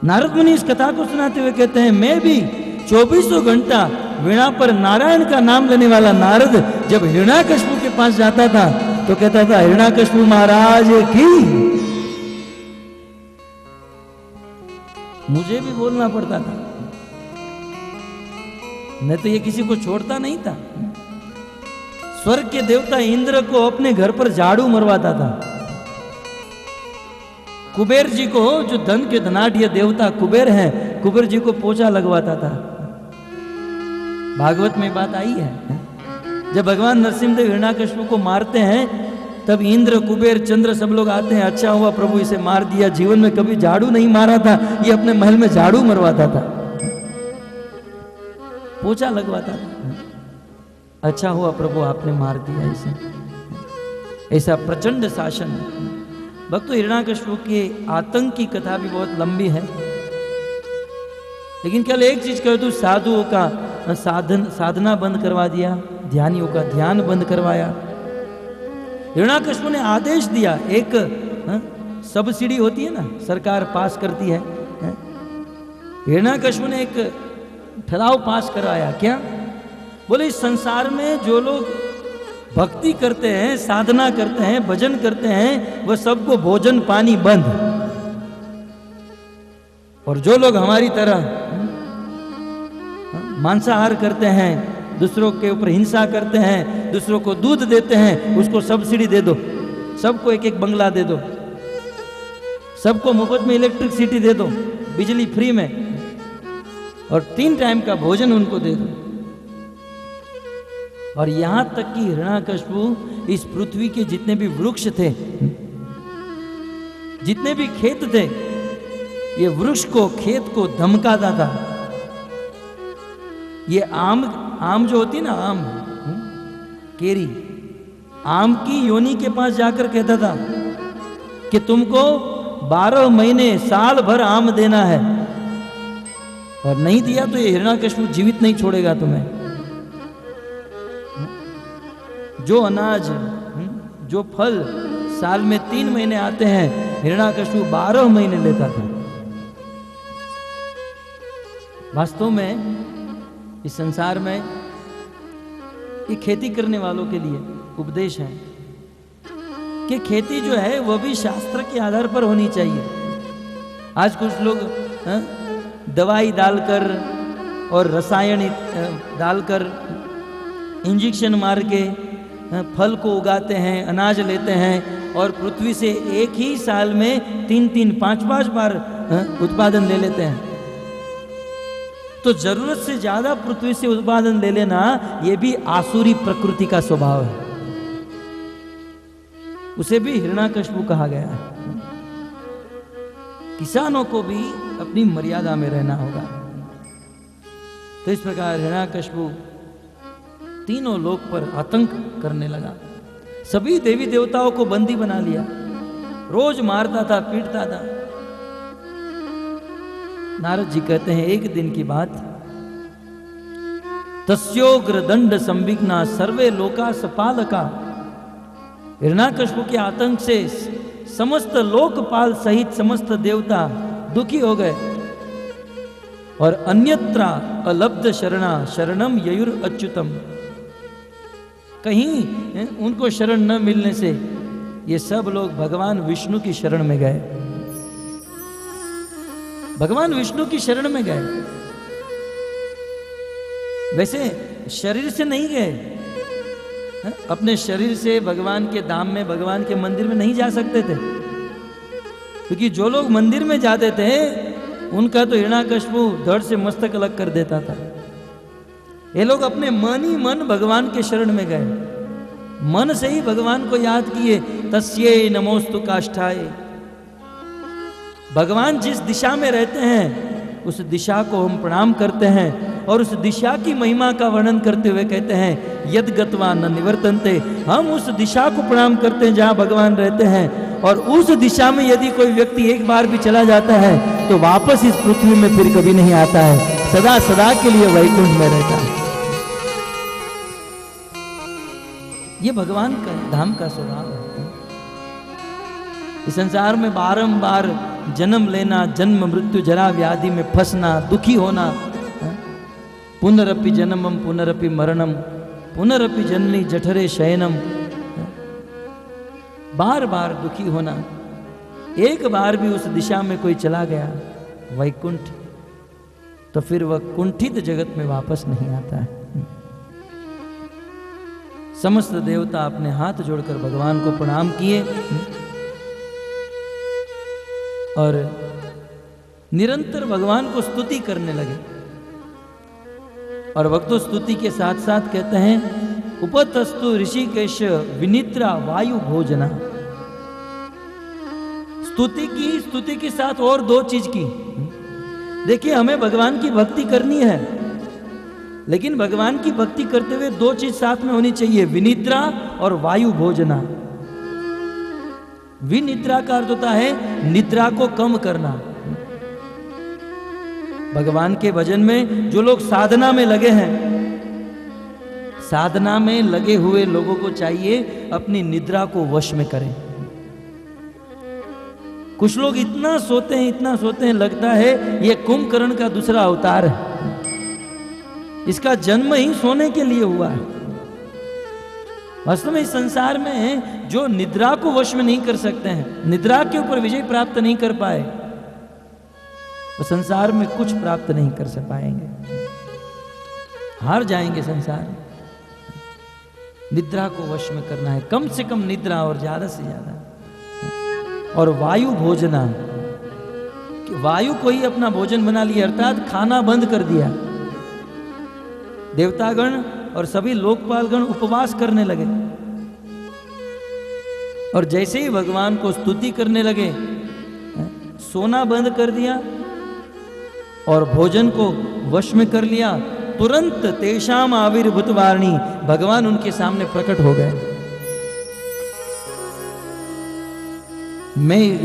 नारद मुनि इस कथा को सुनाते हुए कहते हैं, मैं भी 24 घंटा वीणा पर नारायण का नाम लेने वाला नारद जब हिरण्याकश्यप के पास जाता था तो कहता था, हिरण्याकश्यप महाराज की। मुझे भी बोलना पड़ता था, नहीं तो ये किसी को छोड़ता नहीं था। स्वर्ग के देवता इंद्र को अपने घर पर झाड़ू मरवाता था। कुबेर जी को, जो धन के धनाढ़ देवता कुबेर हैं, कुबेर जी को पोछा लगवाता था। भागवत में बात आई है, जब भगवान नरसिंहदेव हिरण्याकश्यप को मारते हैं तब इंद्र, कुबेर, चंद्र सब लोग आते हैं, अच्छा हुआ प्रभु इसे मार दिया, जीवन में कभी झाड़ू नहीं मारा था, ये अपने महल में झाड़ू मरवाता था, पोछा लगवाता था। अच्छा हुआ प्रभु आपने मार दिया इसे। ऐसा प्रचंड शासन। भक्तों, हिरण्याकश्यप के आतंक की कथा भी बहुत लंबी है, लेकिन केवल एक चीज कह दूं, साधुओं का साधना बंद करवा दिया, ध्यानियों का ध्यान बंद करवाया। हिरण्याकश्यप ने आदेश दिया, एक सब्सिडी होती है ना, सरकार पास करती है। हिरण्याकश्यप ने एक ठहराव पास करवाया। क्या बोले, इस संसार में जो लोग भक्ति करते हैं, साधना करते हैं, भजन करते हैं, वह सबको भोजन पानी बंद, और जो लोग हमारी तरह मांसाहार करते हैं, दूसरों के ऊपर हिंसा करते हैं, दूसरों को दूध देते हैं, उसको सब्सिडी दे दो, सबको एक एक बंगला दे दो, सबको मुफ्त में इलेक्ट्रिसिटी दे दो, बिजली फ्री में, और 3 टाइम का भोजन उनको दे दो। और यहां तक कि हिरण्याकश्यप इस पृथ्वी के जितने भी वृक्ष थे, जितने भी खेत थे, ये वृक्ष को, खेत को धमकाता था। ये आम जो होती है ना, आम, केरी, आम की योनि के पास जाकर कहता था कि तुमको 12 महीने, साल भर आम देना है, और नहीं दिया तो ये हिरण्याकश्यप जीवित नहीं छोड़ेगा तुम्हें। जो अनाज, जो फल साल में 3 महीने आते हैं, हिरण्याकश्यप 12 महीने लेता था। वास्तव में इस संसार में ये खेती करने वालों के लिए उपदेश है कि खेती जो है वह भी शास्त्र के आधार पर होनी चाहिए। आज कुछ लोग दवाई डालकर और रसायन डालकर, इंजेक्शन मार के फल को उगाते हैं, अनाज लेते हैं, और पृथ्वी से एक ही साल में 3-3, 5-5 बार उत्पादन ले लेते हैं। तो जरूरत से ज्यादा पृथ्वी से उत्पादन ले लेना, यह भी आसुरी प्रकृति का स्वभाव है। उसे भी हिरण्याकश्यप कहा गया है। किसानों को भी अपनी मर्यादा में रहना होगा। तो इस प्रकार हिरण्याकश्यप तीनों लोक पर आतंक करने लगा। सभी देवी देवताओं को बंदी बना लिया, रोज मारता था, पीटता था। नारद जी कहते हैं, एक दिन की बात, तस्योग्र दंड संविघ्ना सर्वे लोका सपालका। हिरण्याकश्यप के आतंक से समस्त लोकपाल सहित समस्त देवता दुखी हो गए, और अन्यत्र अलब्ध शरणा शरणम ययुर अच्युतम। कहीं उनको शरण न मिलने से ये सब लोग भगवान विष्णु की शरण में गए, भगवान विष्णु की शरण में गए। वैसे शरीर से नहीं गए, अपने शरीर से भगवान के धाम में, भगवान के मंदिर में नहीं जा सकते थे, क्योंकि जो लोग मंदिर में जाते थे उनका तो हिरण्याकश्यप धड़ से मस्तक अलग कर देता था। ये लोग अपने मन ही मन भगवान के शरण में गए, मन से ही भगवान को याद किए। तस्यै नमोस्तु काष्ठाय। भगवान जिस दिशा में रहते हैं उस दिशा को हम प्रणाम करते हैं, और उस दिशा की महिमा का वर्णन करते हुए कहते हैं, यद गत्वा न निवर्तन्ते। हम उस दिशा को प्रणाम करते हैं जहाँ भगवान रहते हैं, और उस दिशा में यदि कोई व्यक्ति एक बार भी चला जाता है तो वापस इस पृथ्वी में फिर कभी नहीं आता है, सदा सदा के लिए वैकुंठ में रहता है। ये भगवान का धाम का स्वभाव है। इस संसार में बारंबार जन्म लेना, जन्म मृत्यु जरा व्याधि में फंसना, दुखी होना, पुनरपि जन्मम पुनरपि मरणम पुनरपि जननी जठरे शयनम, बार बार दुखी होना। एक बार भी उस दिशा में कोई चला गया वैकुंठ, तो फिर वह कुंठित जगत में वापस नहीं आता है। समस्त देवता अपने हाथ जोड़कर भगवान को प्रणाम किए और निरंतर भगवान को स्तुति करने लगे। और भक्तों स्तुति के साथ साथ कहते हैं उपतस्तु ऋषिकेश विनिद्रा वायु भोजना। स्तुति के साथ और दो चीज की। देखिए हमें भगवान की भक्ति करनी है, लेकिन भगवान की भक्ति करते हुए दो चीज साथ में होनी चाहिए, विनिद्रा और वायु भोजना। विनिद्रा का अर्थ होता है निद्रा को कम करना। भगवान के भजन में जो लोग साधना में लगे हैं, साधना में लगे हुए लोगों को चाहिए अपनी निद्रा को वश में करें। कुछ लोग इतना सोते हैं लगता है ये कुंभकर्ण का दूसरा अवतार है, इसका जन्म ही सोने के लिए हुआ है। वास्तव में इस संसार में जो निद्रा को वश में नहीं कर सकते हैं, निद्रा के ऊपर विजय प्राप्त नहीं कर पाए, वो संसार में कुछ प्राप्त नहीं कर पाएंगे, हार जाएंगे संसार। निद्रा को वश में करना है, कम से कम निद्रा और ज्यादा से ज्यादा। और वायु भोजना, वायु को ही अपना भोजन बना लिया, अर्थात खाना बंद कर दिया। देवतागण और सभी लोकपालगण उपवास करने लगे और जैसे ही भगवान को स्तुति करने लगे, सोना बंद कर दिया और भोजन को वश में कर लिया। तुरंत तेषाम आविर्भूत वाणी, भगवान उनके सामने प्रकट हो गए। मेघ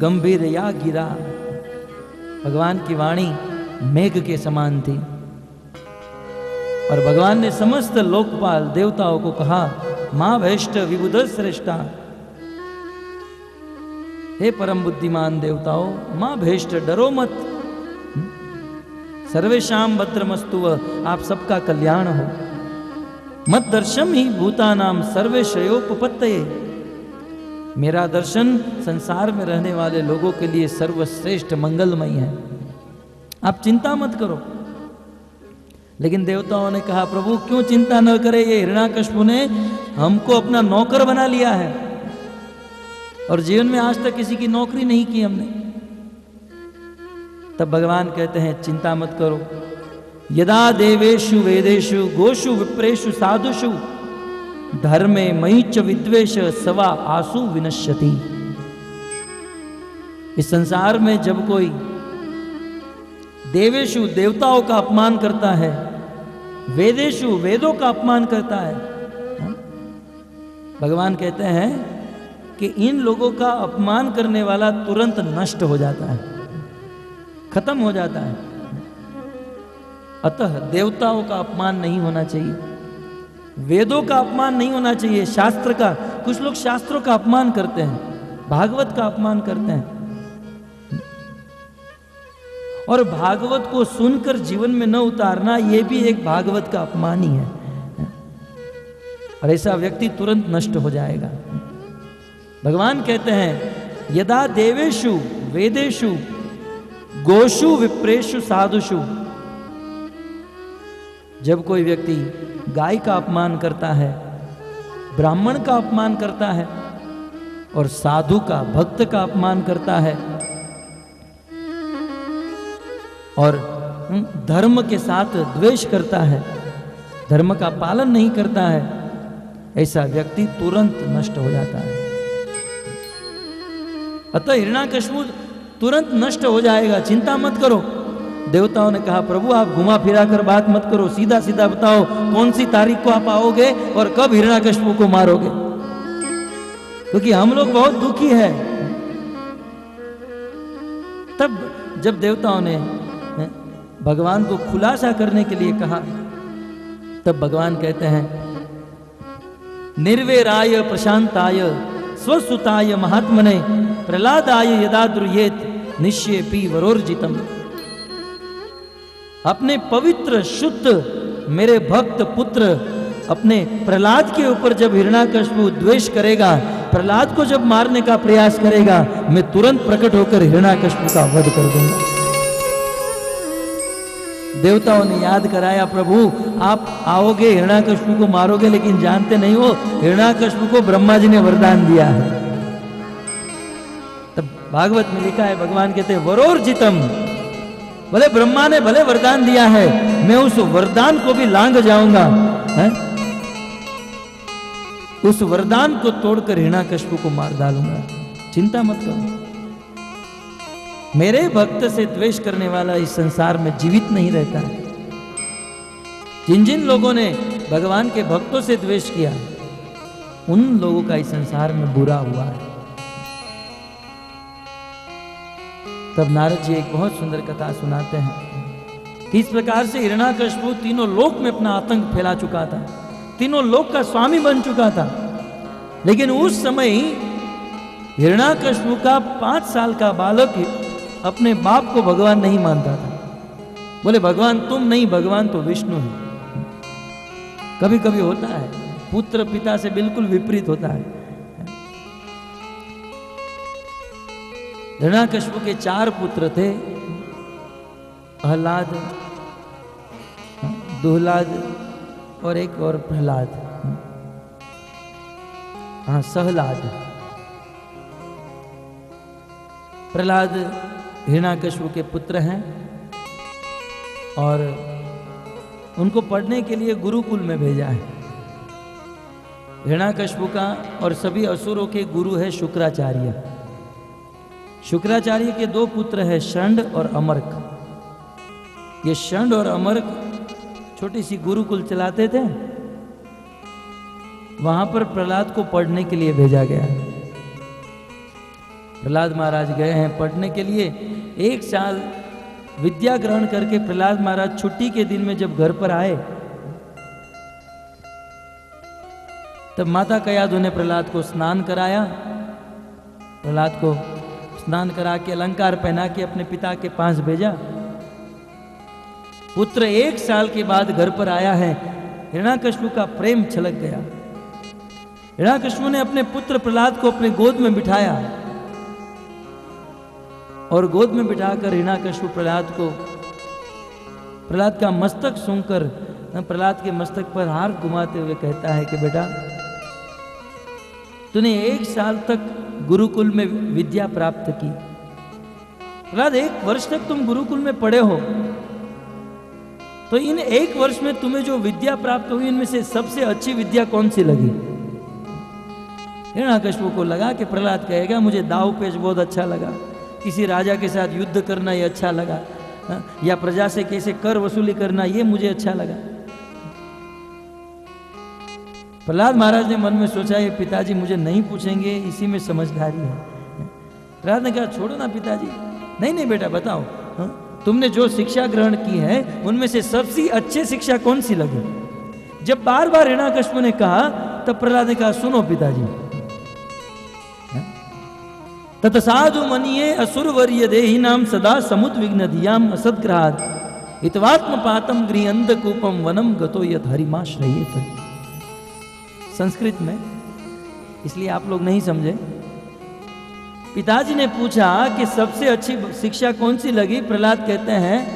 गंभीर या गिरा, भगवान की वाणी मेघ के समान थी। और भगवान ने समस्त लोकपाल देवताओं को कहा, मां भैष्ट विबुध श्रेष्ठा, हे परम बुद्धिमान देवताओं, मां भैष्ट डरो मत, सर्वेशाम भद्रमस्तु, आप सबका कल्याण हो। मत दर्शन ही भूतानाम सर्वे श्रेयोपपत्तये, मेरा दर्शन संसार में रहने वाले लोगों के लिए सर्वश्रेष्ठ मंगलमय है, आप चिंता मत करो। लेकिन देवताओं ने कहा, प्रभु क्यों चिंता न करे, ये हिरण्याकश्यप ने हमको अपना नौकर बना लिया है और जीवन में आज तक किसी की नौकरी नहीं की हमने। तब भगवान कहते हैं, चिंता मत करो। यदा देवेषु वेदेषु गोषु विप्रेषु साधुषु धर्मे मयि च विद्वेष सवा आसु विनश्यति। इस संसार में जब कोई देवेषु देवताओं का अपमान करता है, वेदेषु वेदों का अपमान करता है, भगवान कहते हैं कि इन लोगों का अपमान करने वाला तुरंत नष्ट हो जाता है, खत्म हो जाता है। अतः देवताओं का अपमान नहीं होना चाहिए, वेदों का अपमान नहीं होना चाहिए, शास्त्र का। कुछ लोग शास्त्रों का अपमान करते हैं, भागवत का अपमान करते हैं, और भागवत को सुनकर जीवन में न उतारना, यह भी एक भागवत का अपमान ही है। और ऐसा व्यक्ति तुरंत नष्ट हो जाएगा। भगवान कहते हैं, यदा देवेषु वेदेषु गोषु विप्रेषु साधुषु, जब कोई व्यक्ति गाय का अपमान करता है, ब्राह्मण का अपमान करता है और साधु का, भक्त का अपमान करता है और धर्म के साथ द्वेष करता है, धर्म का पालन नहीं करता है, ऐसा व्यक्ति तुरंत नष्ट हो जाता है। अतः हिरण्याकश्यप तुरंत नष्ट हो जाएगा, चिंता मत करो। देवताओं ने कहा, प्रभु आप घुमा फिरा कर बात मत करो, सीधा सीधा बताओ कौन सी तारीख को आप आओगे और कब हिरण्याकश्यप को मारोगे, क्योंकि हम लोग बहुत दुखी है। तब जब देवताओं ने भगवान को खुलासा करने के लिए कहा, तब भगवान कहते हैं, निर्वैराय प्रशांताय स्वसुताय महात्मने प्रहलादाय यदा द्रुयेत निश्चय पी वरोर्जितम। अपने पवित्र शुद्ध मेरे भक्त पुत्र अपने प्रहलाद के ऊपर जब हिरण्याकश्यप द्वेष करेगा, प्रहलाद को जब मारने का प्रयास करेगा, मैं तुरंत प्रकट होकर हिरण्याकश्यप का वध कर दूंगा। देवताओं ने याद कराया, प्रभु आप आओगे हिरण्याकश्यप को मारोगे, लेकिन जानते नहीं हो हिरण्याकश्यप को ब्रह्मा जी ने वरदान दिया है। तब भागवत में लिखा है, भगवान कहते हैं वरोर्जितम, भले ब्रह्मा ने भले वरदान दिया है, मैं उस वरदान को भी लांघ जाऊंगा, है? उस वरदान को तोड़कर हिरण्याकश्यप को मार डालूंगा, चिंता मत करो। मेरे भक्त से द्वेष करने वाला इस संसार में जीवित नहीं रहता है। जिन जिन लोगों ने भगवान के भक्तों से द्वेष किया, उन लोगों का इस संसार में बुरा हुआ है। तब नारद जी एक बहुत सुंदर कथा सुनाते हैं कि इस प्रकार से हिरण्याकश्यप तीनों लोक में अपना आतंक फैला चुका था, तीनों लोक का स्वामी बन चुका था। लेकिन उस समय हिरण्याकश्यप का 5 साल का बालक अपने बाप को भगवान नहीं मानता था। बोले भगवान तुम नहीं, भगवान तो विष्णु है। कभी कभी होता है पुत्र पिता से बिल्कुल विपरीत होता है। हिरण्याकश्यप के 4 पुत्र थे, प्रहलाद, दुहलाद और एक और प्रहलाद, हाँ सहलाद। प्रहलाद हिरण्याकश्यप के पुत्र हैं और उनको पढ़ने के लिए गुरुकुल में भेजा है। हिरण्याकश्यप का और सभी असुरों के गुरु है शुक्राचार्य। शुक्राचार्य के 2 पुत्र हैं, षंड और अमर्क। ये षंड और अमर्क छोटी सी गुरुकुल चलाते थे, वहां पर प्रहलाद को पढ़ने के लिए भेजा गया। प्रहलाद महाराज गए हैं पढ़ने के लिए। 1 साल विद्या ग्रहण करके प्रहलाद महाराज छुट्टी के दिन में जब घर पर आए, तब माता कयाधु ने प्रहलाद को स्नान कराया। प्रहलाद को स्नान करा के अलंकार पहना के अपने पिता के पास भेजा। पुत्र 1 साल के बाद घर पर आया है, हिरण्याकश्यप का प्रेम छलक गया। हिरण्याकश्यप ने अपने पुत्र प्रहलाद को अपने गोद में बिठाया और गोद में बिठाकर हिरण्याकश्यप प्रहलाद का मस्तक सूंघकर प्रहलाद के मस्तक पर हाथ घुमाते हुए कहता है कि बेटा तूने 1 साल तक गुरुकुल में विद्या प्राप्त की। प्रहलाद 1 वर्ष तक तुम गुरुकुल में पढ़े हो, तो इन 1 वर्ष में तुम्हें जो विद्या प्राप्त हुई इनमें से सबसे अच्छी विद्या कौन सी लगी? हिरण्याकश्यप को लगा कि प्रहलाद कहेगा मुझे दाव पेच बहुत अच्छा लगा, किसी राजा के साथ युद्ध करना ये अच्छा लगा, या प्रजा से कैसे कर वसूली करना ये मुझे अच्छा लगा। प्रहलाद महाराज ने मन में सोचा ये पिताजी मुझे नहीं पूछेंगे, इसी में समझदारी है। प्रहलाद ने कहा छोड़ो ना पिताजी। नहीं नहीं बेटा बताओ, तुमने जो शिक्षा ग्रहण की है उनमें से सबसे अच्छी शिक्षा कौन सी लगी? जब बार बार हिरण्याकश्यप ने कहा तब प्रहलाद ने कहा सुनो पिताजी, तत साधु मनिये असुरवर्य देहि नाम सदा समुद्विग्न धियाम असद्ग्रहात् हितवात्म पातम गृहंध कूपम वनम गतो यत हरिमाश्रयेत। संस्कृत में, इसलिए आप लोग नहीं समझे। पिताजी ने पूछा कि सबसे अच्छी शिक्षा कौन सी लगी? प्रहलाद कहते हैं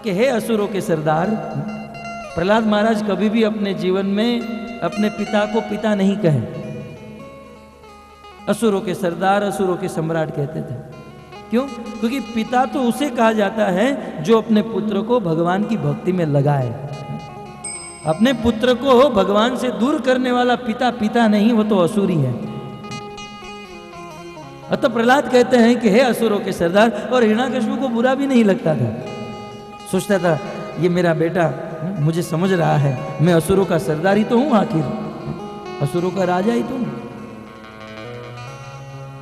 कि हे असुरों के सरदार। प्रहलाद महाराज कभी भी अपने जीवन में अपने पिता को पिता नहीं कहे, असुरों के सरदार, असुरों के सम्राट कहते थे। क्यों? क्योंकि पिता तो उसे कहा जाता है जो अपने पुत्र को भगवान की भक्ति में लगाए। अपने पुत्र को भगवान से दूर करने वाला पिता पिता नहीं, वो तो असुरी है। अतः प्रहलाद कहते हैं कि हे असुरों के सरदार, और हिरण्याकश्यप को बुरा भी नहीं लगता था। सोचता था ये मेरा बेटा मुझे समझ रहा है, मैं असुरों का सरदार ही तो हूं, आखिर असुरों का राजा ही तो हूं।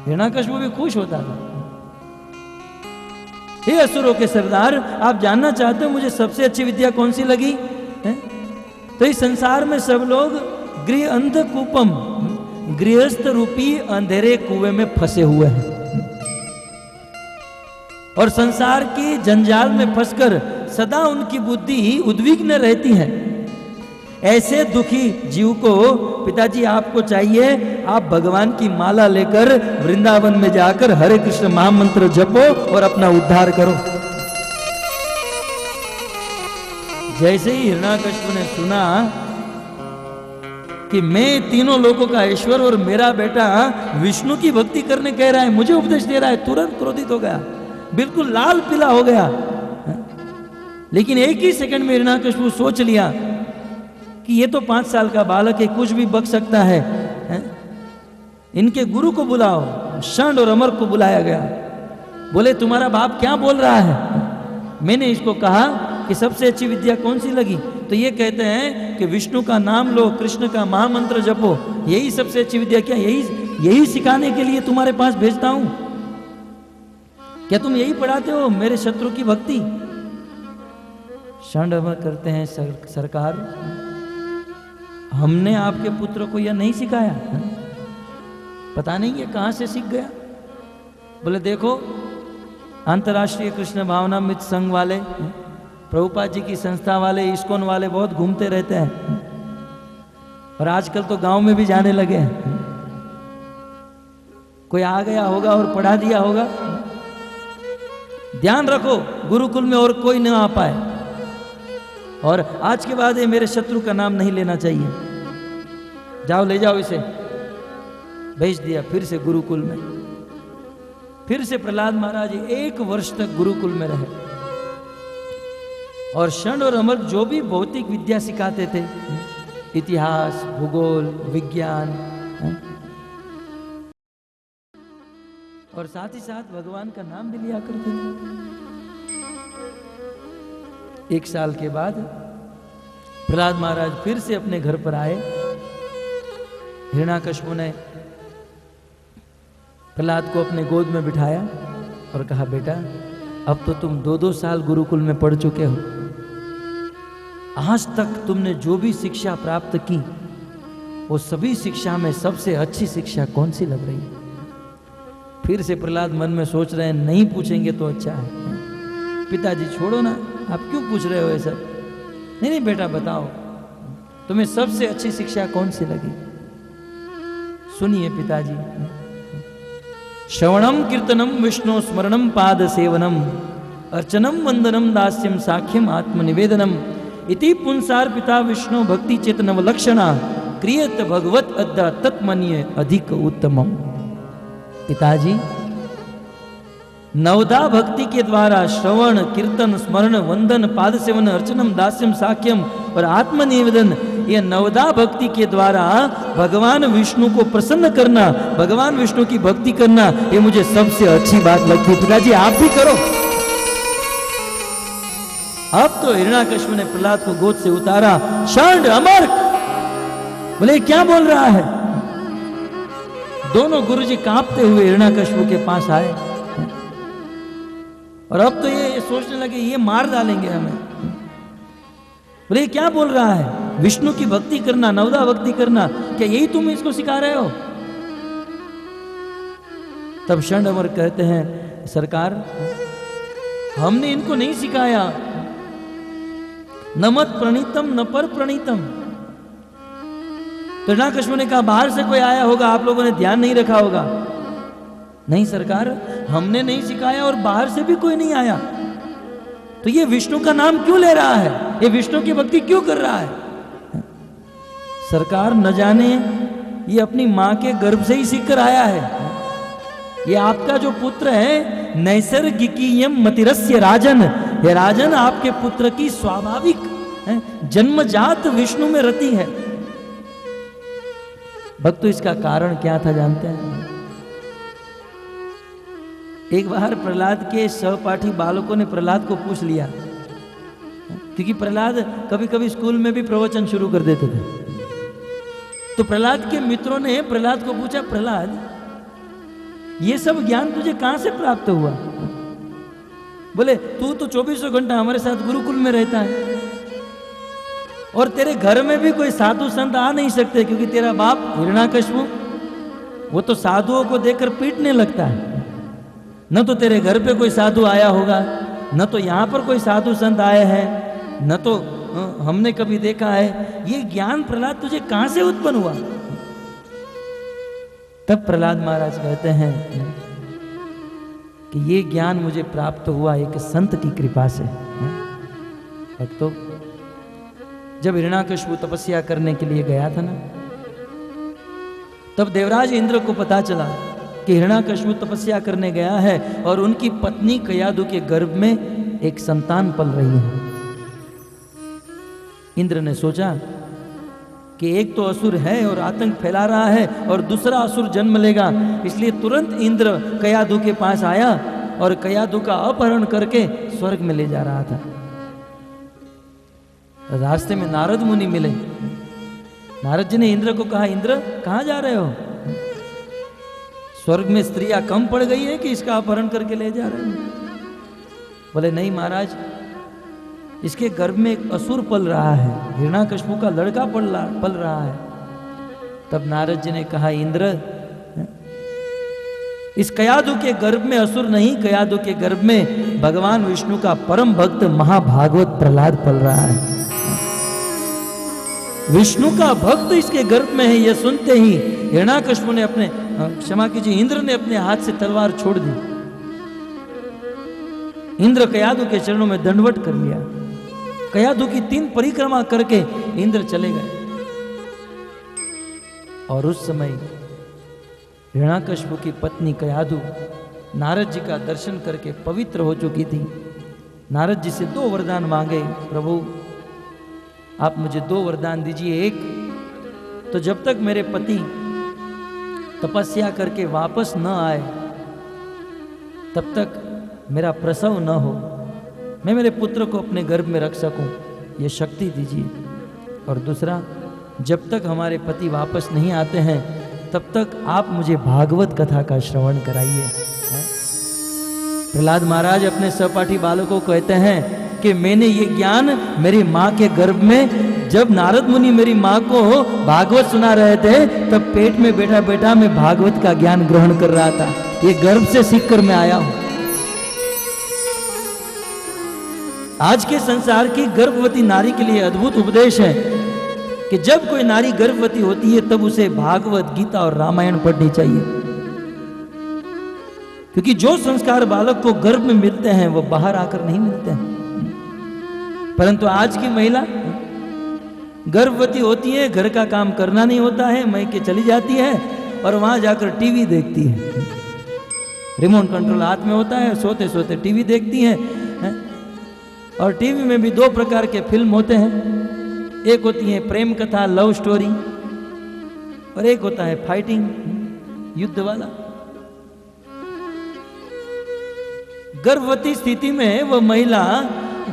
हिरण्याकश्यप भी खुश होता था। हे असुरों के सरदार, आप जानना चाहते हो मुझे सबसे अच्छी विद्या कौन सी लगी? तो इस संसार में सब लोग गृह अंध कूपम, गृहस्थ रूपी अंधेरे कुएं में फंसे हुए हैं और संसार की जंजाल में फंसकर सदा उनकी बुद्धि उद्विग्न रहती है। ऐसे दुखी जीव को पिताजी आपको चाहिए, आप भगवान की माला लेकर वृंदावन में जाकर हरे कृष्ण महामंत्र जपो और अपना उद्धार करो। जैसे ही हिरण्याकश्यप ने सुना कि मैं तीनों लोगों का ईश्वर और मेरा बेटा विष्णु की भक्ति करने कह रहा है, मुझे उपदेश दे रहा है, तुरंत क्रोधित हो गया, बिल्कुल लाल पीला हो गया। लेकिन एक ही सेकंड में हिरण्याकश्यप सोच लिया कि ये तो 5 साल का बालक है, कुछ भी बक सकता है। इनके गुरु को बुलाओ। षंड और अमर को बुलाया गया। बोले तुम्हारा बाप क्या बोल रहा है? मैंने इसको कहा कि सबसे अच्छी विद्या कौन सी लगी, तो ये कहते हैं कि विष्णु का नाम लो, कृष्ण का महामंत्र जपो, यही सबसे अच्छी विद्या। क्या यही सिखाने के लिए तुम्हारे पास भेजता हूं? क्या तुम यही पढ़ाते हो मेरे शत्रु की भक्ति? षंड अमर करते हैं सरकार, हमने आपके पुत्र को यह नहीं सिखाया, पता नहीं ये कहां से सीख गया। बोले देखो, अंतर्राष्ट्रीय कृष्ण भावनामृत संघ वाले, प्रभुपाद जी की संस्था वाले, इस्कॉन वाले बहुत घूमते रहते हैं और आजकल तो गांव में भी जाने लगे हैं। कोई आ गया होगा और पढ़ा दिया होगा। ध्यान रखो, गुरुकुल में और कोई न आ पाए, और आज के बाद ये मेरे शत्रु का नाम नहीं लेना चाहिए। जाओ ले जाओ इसे। भेज दिया फिर से गुरुकुल में। फिर से प्रहलाद महाराज 1 वर्ष तक गुरुकुल में रहे और षंड और अमर जो भी भौतिक विद्या सिखाते थे, इतिहास, भूगोल, विज्ञान, और साथ ही साथ भगवान का नाम भी लिया करते थे। 1 साल के बाद प्रहलाद महाराज फिर से अपने घर पर आए। हिरण्याकश्यप ने प्रहलाद को अपने गोद में बिठाया और कहा, बेटा अब तो तुम 2-2 साल गुरुकुल में पढ़ चुके हो, आज तक तुमने जो भी शिक्षा प्राप्त की वो सभी शिक्षा में सबसे अच्छी शिक्षा कौन सी लग रही है? फिर से प्रहलाद मन में सोच रहे हैं, नहीं पूछेंगे तो अच्छा है। पिताजी छोड़ो ना, आप क्यों पूछ रहे हो ये सब? नहीं बेटा बताओ, तुम्हें सबसे अच्छी शिक्षा कौन सी लगी? सुनिए पिताजी। श्रवणम कीर्तनम विष्णु स्मरणम पाद सेवनम अर्चनम वंदनम दास्यम साख्यम आत्मनिवेदनम इति पुंसार पिता विष्णु भक्ति चेतनव लक्षणा क्रियत भगवत अद्दा तत्मन्य अधिक उत्तमम। पिताजी, नवदा भक्ति के द्वारा श्रवण, कीर्तन, स्मरण, वंदन, पाद सेवन, अर्चनम, दास्यम, साख्यम और आत्मनिवेदन, ये नवदा भक्ति के द्वारा भगवान विष्णु को प्रसन्न करना, भगवान विष्णु की भक्ति करना, ये मुझे सबसे अच्छी बात लगती है। पिताजी आप भी करो। अब तो हिरण्याकश्यप ने प्रहलाद को गोद से उतारा। षंड अमर बोले क्या बोल रहा है? दोनों गुरुजी कांपते हुए हिरण्याकश्यप के पास आए और अब तो ये सोचने लगे ये मार डालेंगे हमें। बोले क्या बोल रहा है? विष्णु की भक्ति करना, नवदा भक्ति करना, क्या यही तुम इसको सिखा रहे हो? तब षंड अमर कहते हैं, सरकार हमने इनको नहीं सिखाया, न मत प्रणीतम न पर प्रणीतम। तो हिरण्याकश्यप ने कहा बाहर से कोई आया होगा, आप लोगों ने ध्यान नहीं रखा होगा। नहीं सरकार, हमने नहीं सिखाया और बाहर से भी कोई नहीं आया, तो ये विष्णु का नाम क्यों ले रहा है? ये विष्णु की भक्ति क्यों कर रहा है? सरकार न जाने ये अपनी मां के गर्भ से ही सीख कर आया है। ये आपका जो पुत्र है नैसर्गिकीयम मतिरस्य राजन, हे राजन आपके पुत्र की स्वाभाविक जन्मजात विष्णु में रति है। भक्तों इसका कारण क्या था जानते हैं? एक बार प्रहलाद के सहपाठी बालकों ने प्रहलाद को पूछ लिया, क्योंकि प्रहलाद कभी कभी स्कूल में भी प्रवचन शुरू कर देते थे। तो प्रहलाद के मित्रों ने प्रहलाद को पूछा, प्रहलाद ये सब ज्ञान तुझे कहां से प्राप्त हुआ? बोले तू तो 24 घंटा हमारे साथ गुरुकुल में रहता है और तेरे घर में भी कोई साधु संत आ नहीं सकते, क्योंकि तेरा बाप हिरण्याकश्यप वो तो साधुओं को देखकर पीटने लगता है। न तो तेरे घर पे कोई साधु आया होगा, न तो यहाँ पर कोई साधु संत आए हैं, न तो हमने कभी देखा है। ये ज्ञान प्रहलाद तुझे कहां से उत्पन्न हुआ? तब प्रहलाद महाराज कहते हैं कि ये ज्ञान मुझे प्राप्त हुआ एक संत की कृपा से। भक्तों, जब हिरण्याकशिपु तपस्या करने के लिए गया था ना, तब देवराज इंद्र को पता चला कि हिरण्याकशिपु तपस्या करने गया है और उनकी पत्नी कयाधु के गर्भ में एक संतान पल रही है। इंद्र ने सोचा कि एक तो असुर है और आतंक फैला रहा है और दूसरा असुर जन्म लेगा, इसलिए तुरंत इंद्र कयाधु के पास आया और कयाधु का अपहरण करके स्वर्ग में ले जा रहा था। रास्ते में नारद मुनि मिले। नारद जी ने इंद्र को कहा, इंद्र कहां जा रहे हो? स्वर्ग में स्त्रियां कम पड़ गई है कि इसका अपहरण करके ले जा रहे हैं? बोले नहीं महाराज, इसके गर्भ में एक असुर पल रहा है, हिरण्याकशिपु का लड़का पल रहा है। तब नारद जी ने कहा, इंद्र इस कयाधु के गर्भ में असुर नहीं, कयाधु के गर्भ में भगवान विष्णु का परम भक्त महाभागवत प्रहलाद पल रहा है। विष्णु का भक्त इसके गर्भ में है। यह सुनते ही हिरण्याकशिपु ने अपने, क्षमा कीजिए, इंद्र ने अपने हाथ से तलवार छोड़ दी। इंद्र कयाधु के चरणों में दंडवत कर लिया। कयाधु की 3 परिक्रमा करके इंद्र चले गए। और उस समय हिरण्याकशिपु की पत्नी कयाधु नारद जी का दर्शन करके पवित्र हो चुकी थी। नारद जी से 2 वरदान मांगे, प्रभु आप मुझे 2 वरदान दीजिए। एक तो जब तक मेरे पति तपस्या करके वापस न आए तब तक मेरा प्रसव न हो, मैं मेरे पुत्र को अपने गर्भ में रख सकूं, ये शक्ति दीजिए। और दूसरा, जब तक हमारे पति वापस नहीं आते हैं तब तक आप मुझे भागवत कथा का श्रवण कराइए। प्रहलाद महाराज अपने सहपाठी बालकों को कहते हैं कि मैंने ये ज्ञान मेरी माँ के गर्भ में, जब नारद मुनि मेरी माँ को भागवत सुना रहे थे, तब पेट में बैठा बैठा मैं भागवत का ज्ञान ग्रहण कर रहा था। ये गर्भ से सीख कर मैं आया हूं। आज के संसार की गर्भवती नारी के लिए अद्भुत उपदेश है कि जब कोई नारी गर्भवती होती है तब उसे भागवत, गीता और रामायण पढ़नी चाहिए, क्योंकि जो संस्कार बालक को गर्भ में मिलते हैं वो बाहर आकर नहीं मिलते हैं। परंतु आज की महिला गर्भवती होती है, घर का काम करना नहीं होता है, मैके चली जाती है और वहां जाकर टीवी देखती है। रिमोट कंट्रोल हाथ में होता है, सोते सोते टीवी देखती है। और टीवी में भी 2 प्रकार के फिल्म होते हैं। एक होती है प्रेम कथा, लव स्टोरी, और एक होता है फाइटिंग, युद्ध वाला। गर्भवती स्थिति में वह महिला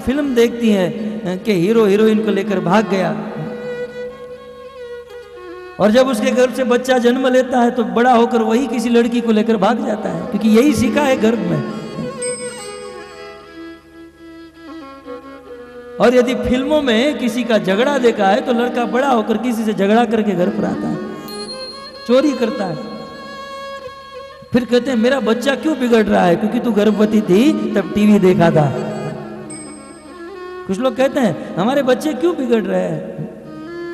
फिल्म देखती है कि हीरो हीरोइन को लेकर भाग गया, और जब उसके गर्भ से बच्चा जन्म लेता है तो बड़ा होकर वही किसी लड़की को लेकर भाग जाता है, क्योंकि यही सीखा है गर्भ में। और यदि फिल्मों में किसी का झगड़ा देखा है तो लड़का बड़ा होकर किसी से झगड़ा करके घर पर आता है, चोरी करता है। फिर कहते हैं मेरा बच्चा क्यों बिगड़ रहा है? क्योंकि तू गर्भवती थी तब टीवी देखा था। कुछ लोग कहते हैं हमारे बच्चे क्यों बिगड़ रहे हैं,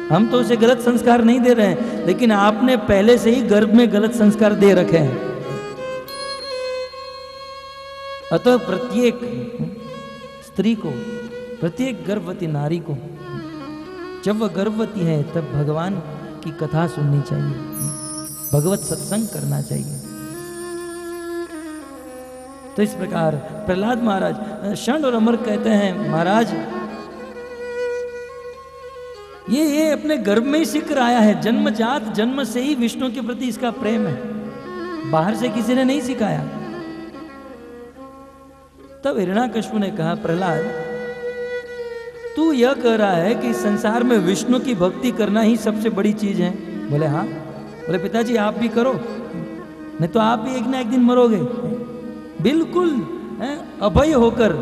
हम तो उसे गलत संस्कार नहीं दे रहे हैं, लेकिन आपने पहले से ही गर्भ में गलत संस्कार दे रखे हैं। अतः प्रत्येक स्त्री को, प्रत्येक गर्भवती नारी को, जब वह गर्भवती है तब भगवान की कथा सुननी चाहिए, भगवत सत्संग करना चाहिए। तो इस प्रकार प्रहलाद महाराज षंड और अमर कहते हैं, महाराज ये अपने गर्भ में ही सीख कर आया है, जन्मजात, जन्म से ही विष्णु के प्रति इसका प्रेम है, बाहर से किसी ने नहीं सिखाया। तब हिरण्याकशिपु ने कहा, प्रहलाद तू यह कह रहा है कि संसार में विष्णु की भक्ति करना ही सबसे बड़ी चीज है? बोले हाँ। बोले पिताजी आप भी करो, नहीं तो आप भी एक ना एक दिन मरोगे। बिल्कुल अभय होकर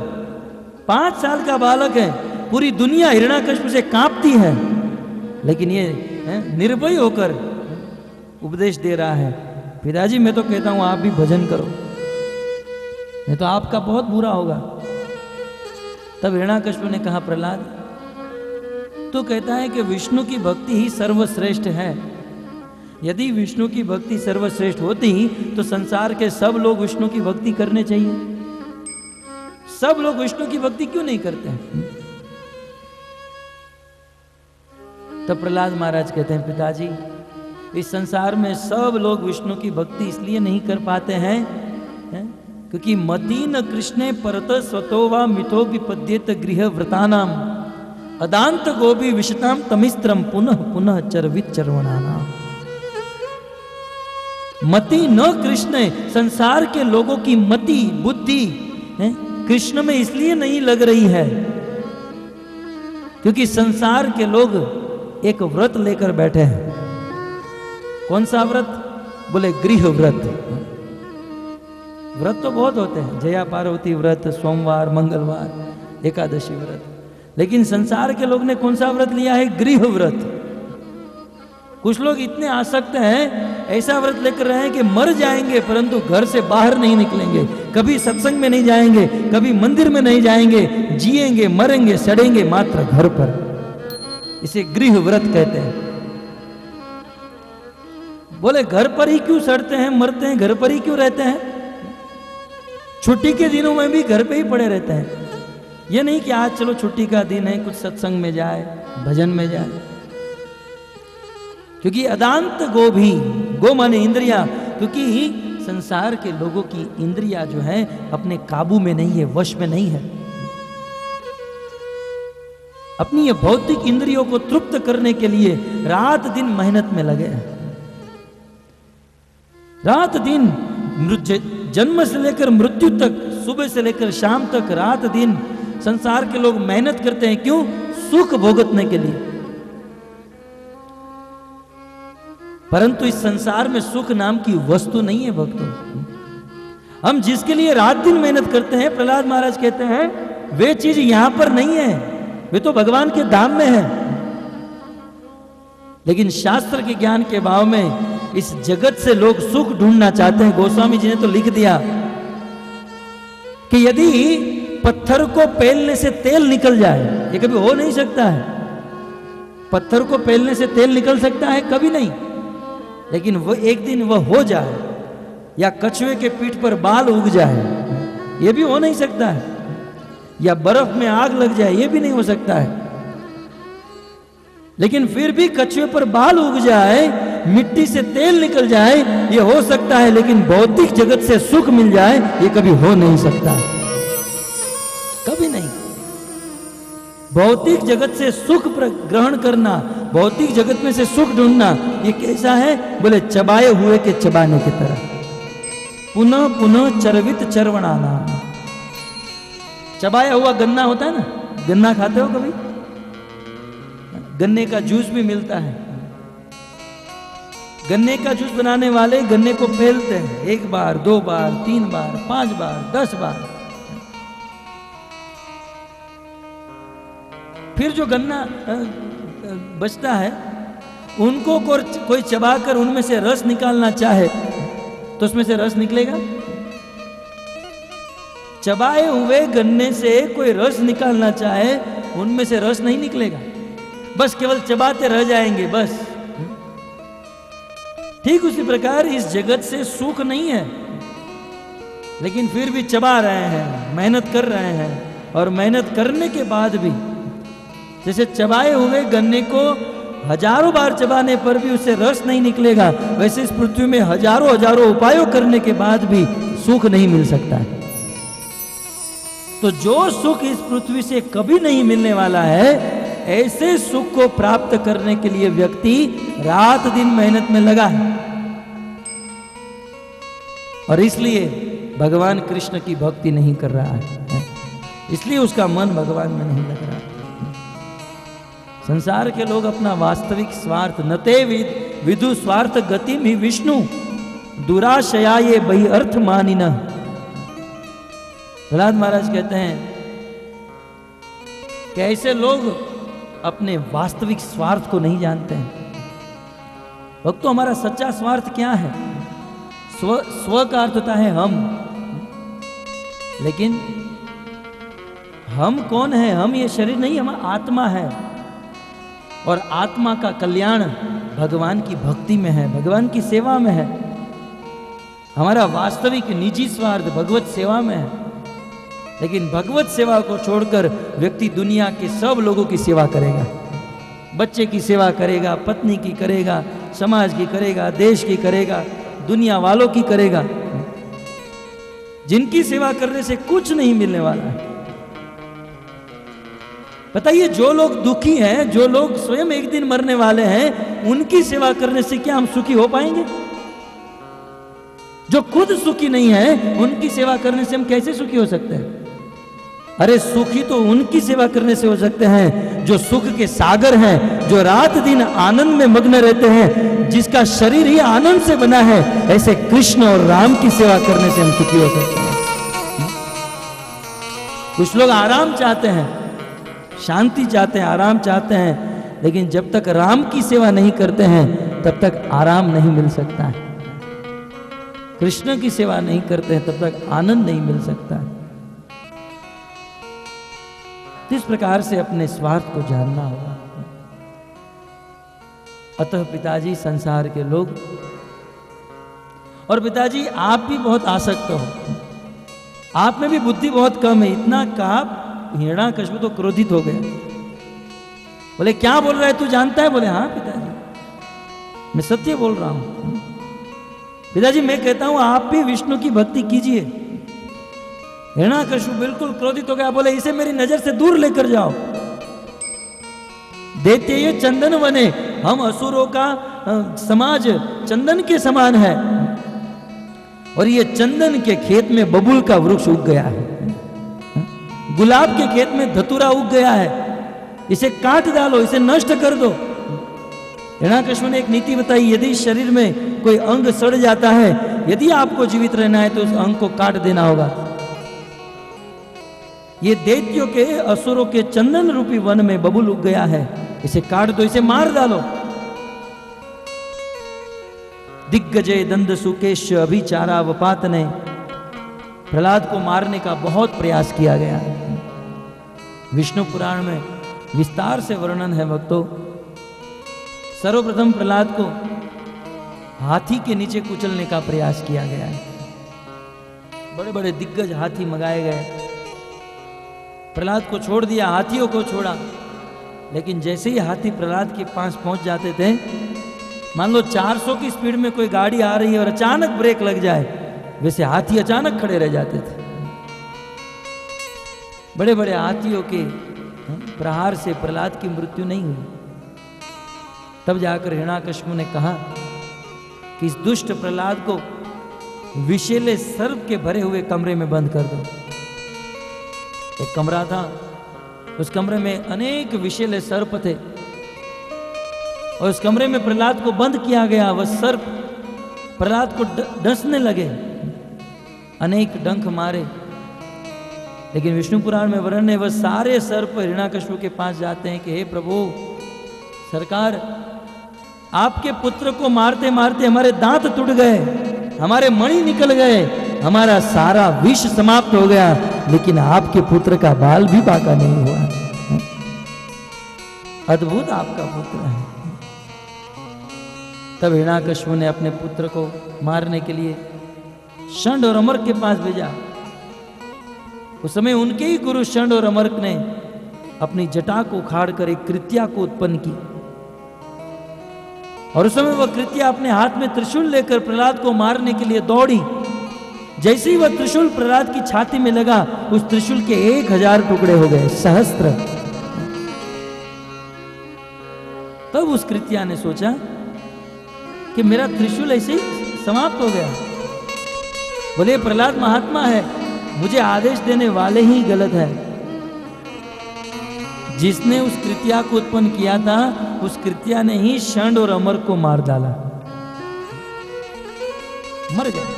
5 साल का बालक है, पूरी दुनिया हिरण्याकशिपु से कांपती है, लेकिन ये निर्भय होकर उपदेश दे रहा है पिताजी मैं तो कहता हूं आप भी भजन करो, नहीं तो आपका बहुत बुरा होगा। तब हिरण्याकश्यप ने कहा प्रहलाद तो कहता है कि विष्णु की भक्ति ही सर्वश्रेष्ठ है। यदि विष्णु की भक्ति सर्वश्रेष्ठ होती तो संसार के सब लोग विष्णु की भक्ति करने चाहिए। सब लोग विष्णु की भक्ति क्यों नहीं करते हैं? तब प्रहलाद महाराज कहते हैं पिताजी इस संसार में सब लोग विष्णु की भक्ति इसलिए नहीं कर पाते हैं क्योंकि मति न कृष्णे परत स्वतो वा मिथो विपद्येत गृह व्रतानाम अदांत गोपी विशताम तमिस्त्रम पुनः पुनः चरवित चरवणानाम। मति न कृष्ण, संसार के लोगों की मति बुद्धि कृष्ण में इसलिए नहीं लग रही है क्योंकि संसार के लोग एक व्रत लेकर बैठे हैं। कौन सा व्रत? बोले गृह व्रत। व्रत तो बहुत होते हैं, जया पार्वती व्रत, सोमवार, मंगलवार, एकादशी व्रत, लेकिन संसार के लोग ने कौन सा व्रत लिया है? गृह व्रत। कुछ लोग इतने आसक्त हैं, ऐसा व्रत लेकर रहे हैं कि मर जाएंगे परंतु घर से बाहर नहीं निकलेंगे, कभी सत्संग में नहीं जाएंगे, कभी मंदिर में नहीं जाएंगे, जिएंगे मरेंगे सड़ेंगे मात्र घर पर। इसे गृह व्रत कहते हैं। बोले घर पर ही क्यों सड़ते हैं मरते हैं, घर पर ही क्यों रहते हैं? छुट्टी के दिनों में भी घर पे ही पड़े रहते हैं। ये नहीं कि आज चलो छुट्टी का दिन है कुछ सत्संग में जाए, भजन में जाए। क्योंकि अदांत गो भी, गो माने इंद्रिया, क्योंकि संसार के लोगों की इंद्रिया जो है अपने काबू में नहीं है, वश में नहीं है। अपनी ये भौतिक इंद्रियों को तृप्त करने के लिए रात दिन मेहनत में लगे हैं। रात दिन जन्म से लेकर मृत्यु तक, सुबह से लेकर शाम तक रात दिन संसार के लोग मेहनत करते हैं। क्यों? सुख भोगतने के लिए। परंतु इस संसार में सुख नाम की वस्तु नहीं है भक्तों। हम जिसके लिए रात दिन मेहनत करते हैं, प्रहलाद महाराज कहते हैं वे चीज यहां पर नहीं है, वे तो भगवान के धाम में है। लेकिन शास्त्र के ज्ञान के भाव में इस जगत से लोग सुख ढूंढना चाहते हैं। गोस्वामी जी ने तो लिख दिया कि यदि पत्थर को पेलने से तेल निकल जाए, ये कभी हो नहीं सकता है। पत्थर को पेलने से तेल निकल सकता है? कभी नहीं। लेकिन वो एक दिन वह हो जाए, या कछुए के पीठ पर बाल उग जाए, ये भी हो नहीं सकता है। या बर्फ में आग लग जाए, ये भी नहीं हो सकता है। लेकिन फिर भी कछुए पर बाल उग जाए, मिट्टी से तेल निकल जाए, ये हो सकता है। लेकिन भौतिक जगत से सुख मिल जाए, ये कभी हो नहीं सकता, कभी नहीं। भौतिक जगत से सुख ग्रहण करना, भौतिक जगत में से सुख ढूंढना, ये कैसा है? बोले चबाए हुए के चबाने की तरह। पुनः पुनः चरवित चरवणाना। चबाया हुआ गन्ना होता है ना, गन्ना खाते हो कभी? गन्ने का जूस भी मिलता है। गन्ने का जूस बनाने वाले गन्ने को फेलते हैं, 1 बार 2 बार 3 बार 5 बार 10 बार। फिर जो गन्ना बचता है उनको कोई चबाकर उनमें से रस निकालना चाहे तो उसमें से रस निकलेगा? चबाए हुए गन्ने से कोई रस निकालना चाहे उनमें से रस नहीं निकलेगा, बस केवल चबाते रह जाएंगे बस। ठीक उसी प्रकार इस जगत से सुख नहीं है, लेकिन फिर भी चबा रहे हैं, मेहनत कर रहे हैं। और मेहनत करने के बाद भी जैसे चबाए हुए गन्ने को हजारों बार चबाने पर भी उससे रस नहीं निकलेगा, वैसे इस पृथ्वी में हजारों हजारों उपायों करने के बाद भी सुख नहीं मिल सकता है। तो जो सुख इस पृथ्वी से कभी नहीं मिलने वाला है, ऐसे सुख को प्राप्त करने के लिए व्यक्ति रात दिन मेहनत में लगा है। और इसलिए भगवान कृष्ण की भक्ति नहीं कर रहा है, इसलिए उसका मन भगवान में नहीं लग रहा है। संसार के लोग अपना वास्तविक स्वार्थ, नते विदु स्वार्थ गतिम ही विष्णु दुराशया ये बही अर्थ मानिन। प्रहलाद महाराज कहते हैं कि ऐसे लोग अपने वास्तविक स्वार्थ को नहीं जानते हैं। भक्तों, हमारा सच्चा स्वार्थ क्या है? स्व का अर्थ होता है हम, लेकिन हम कौन है? हम ये शरीर नहीं, हम आत्मा है। और आत्मा का कल्याण भगवान की भक्ति में है, भगवान की सेवा में है। हमारा वास्तविक निजी स्वार्थ भगवत सेवा में है। लेकिन भगवत सेवा को छोड़कर व्यक्ति दुनिया के सब लोगों की सेवा करेगा। बच्चे की सेवा करेगा, पत्नी की करेगा, समाज की करेगा, देश की करेगा, दुनिया वालों की करेगा, जिनकी सेवा करने से कुछ नहीं मिलने वाला है। बताइए, जो लोग दुखी हैं, जो लोग स्वयं एक दिन मरने वाले हैं, उनकी सेवा करने से क्या हम सुखी हो पाएंगे? जो खुद सुखी नहीं है, उनकी सेवा करने से हम कैसे सुखी हो सकते हैं? अरे सुखी तो उनकी सेवा करने से हो सकते हैं जो सुख के सागर हैं, जो रात दिन आनंद में मग्न रहते हैं, जिसका शरीर ही आनंद से बना है। ऐसे कृष्ण और राम की सेवा करने से हम सुखी हो सकते हैं। कुछ लोग आराम चाहते हैं, शांति चाहते हैं, आराम चाहते हैं, लेकिन जब तक राम की सेवा नहीं करते हैं तब तक आराम नहीं मिल सकता है। कृष्ण की सेवा नहीं करते हैं तब तक आनंद नहीं मिल सकता है। इस प्रकार से अपने स्वार्थ को जानना होगा। अतः पिताजी, संसार के लोग, और पिताजी आप भी बहुत आसक्त हो, आप में भी बुद्धि बहुत कम है। इतना कहा, हिरण्याकश्यप तो क्रोधित हो गया। बोले क्या बोल रहा है तू, जानता है? बोले हाँ पिताजी, मैं सत्य बोल रहा हूं। पिताजी मैं कहता हूं आप भी विष्णु की भक्ति कीजिए। हिरण्याकश्यप बिल्कुल क्रोधित हो गया। बोले इसे मेरी नजर से दूर लेकर जाओ। देते ये चंदन वने, हम असुरों का समाज चंदन के समान है, और ये चंदन के खेत में बबूल का वृक्ष उग गया है, गुलाब के खेत में धतूरा उग गया है, इसे काट डालो, इसे नष्ट कर दो। हिरण्याकश्यप ने एक नीति बताई, यदि शरीर में कोई अंग सड़ जाता है, यदि आपको जीवित रहना है तो उस अंग को काट देना होगा। ये दैत्यों के, असुरों के चंदन रूपी वन में बबूल उग गया है, इसे काट दो, इसे मार डालो। दिग्गजय दंड सुकेश अभिचारा वपात ने प्रहलाद को मारने का बहुत प्रयास किया गया। विष्णु पुराण में विस्तार से वर्णन है भक्तों। सर्वप्रथम प्रहलाद को हाथी के नीचे कुचलने का प्रयास किया गया है। बड़े बड़े दिग्गज हाथी मंगाए गए, प्रहलाद को छोड़ दिया, हाथियों को छोड़ा। लेकिन जैसे ही हाथी प्रहलाद के पास पहुंच जाते थे, मान लो 400 की स्पीड में कोई गाड़ी आ रही है और अचानक ब्रेक लग जाए, वैसे हाथी अचानक खड़े रह जाते थे। बड़े बड़े हाथियों के प्रहार से प्रहलाद की मृत्यु नहीं हुई। तब जाकर हिरण्याकश्यप ने कहा कि इस दुष्ट प्रहलाद को विषैले सर्प के भरे हुए कमरे में बंद कर दो। एक कमरा था, उस कमरे में अनेक विषैले सर्प थे, और उस कमरे में प्रहलाद को बंद किया गया। वह सर्प प्रहलाद को डसने लगे, अनेक डंक मारे। लेकिन विष्णु पुराण में वर्णन है, वह सारे सर्प हिरण्याकश्यप के पास जाते हैं कि हे प्रभु सरकार, आपके पुत्र को मारते मारते हमारे दांत टूट गए, हमारे मणि निकल गए, हमारा सारा विष समाप्त हो गया, लेकिन आपके पुत्र का बाल भी बाका नहीं हुआ। अद्भुत आपका पुत्र है। तब हिरण्याकश्यप ने अपने पुत्र को मारने के लिए षंड और अमर्क के पास भेजा। उस समय उनके ही गुरु षंड और अमर्क ने अपनी जटा को उखाड़कर एक कृत्या को उत्पन्न की, और उस समय वह कृत्या अपने हाथ में त्रिशूल लेकर प्रहलाद को मारने के लिए दौड़ी। जैसे ही वह त्रिशूल प्रहलाद की छाती में लगा, उस त्रिशूल के 1000 टुकड़े हो गए, सहस्त्र। तब उस कृत्या ने सोचा कि मेरा त्रिशूल ऐसे ही समाप्त हो गया। बोले प्रहलाद महात्मा है, मुझे आदेश देने वाले ही गलत है। जिसने उस कृत्या को उत्पन्न किया था, उस कृत्या ने ही षंड और अमर को मार डाला, मर गए।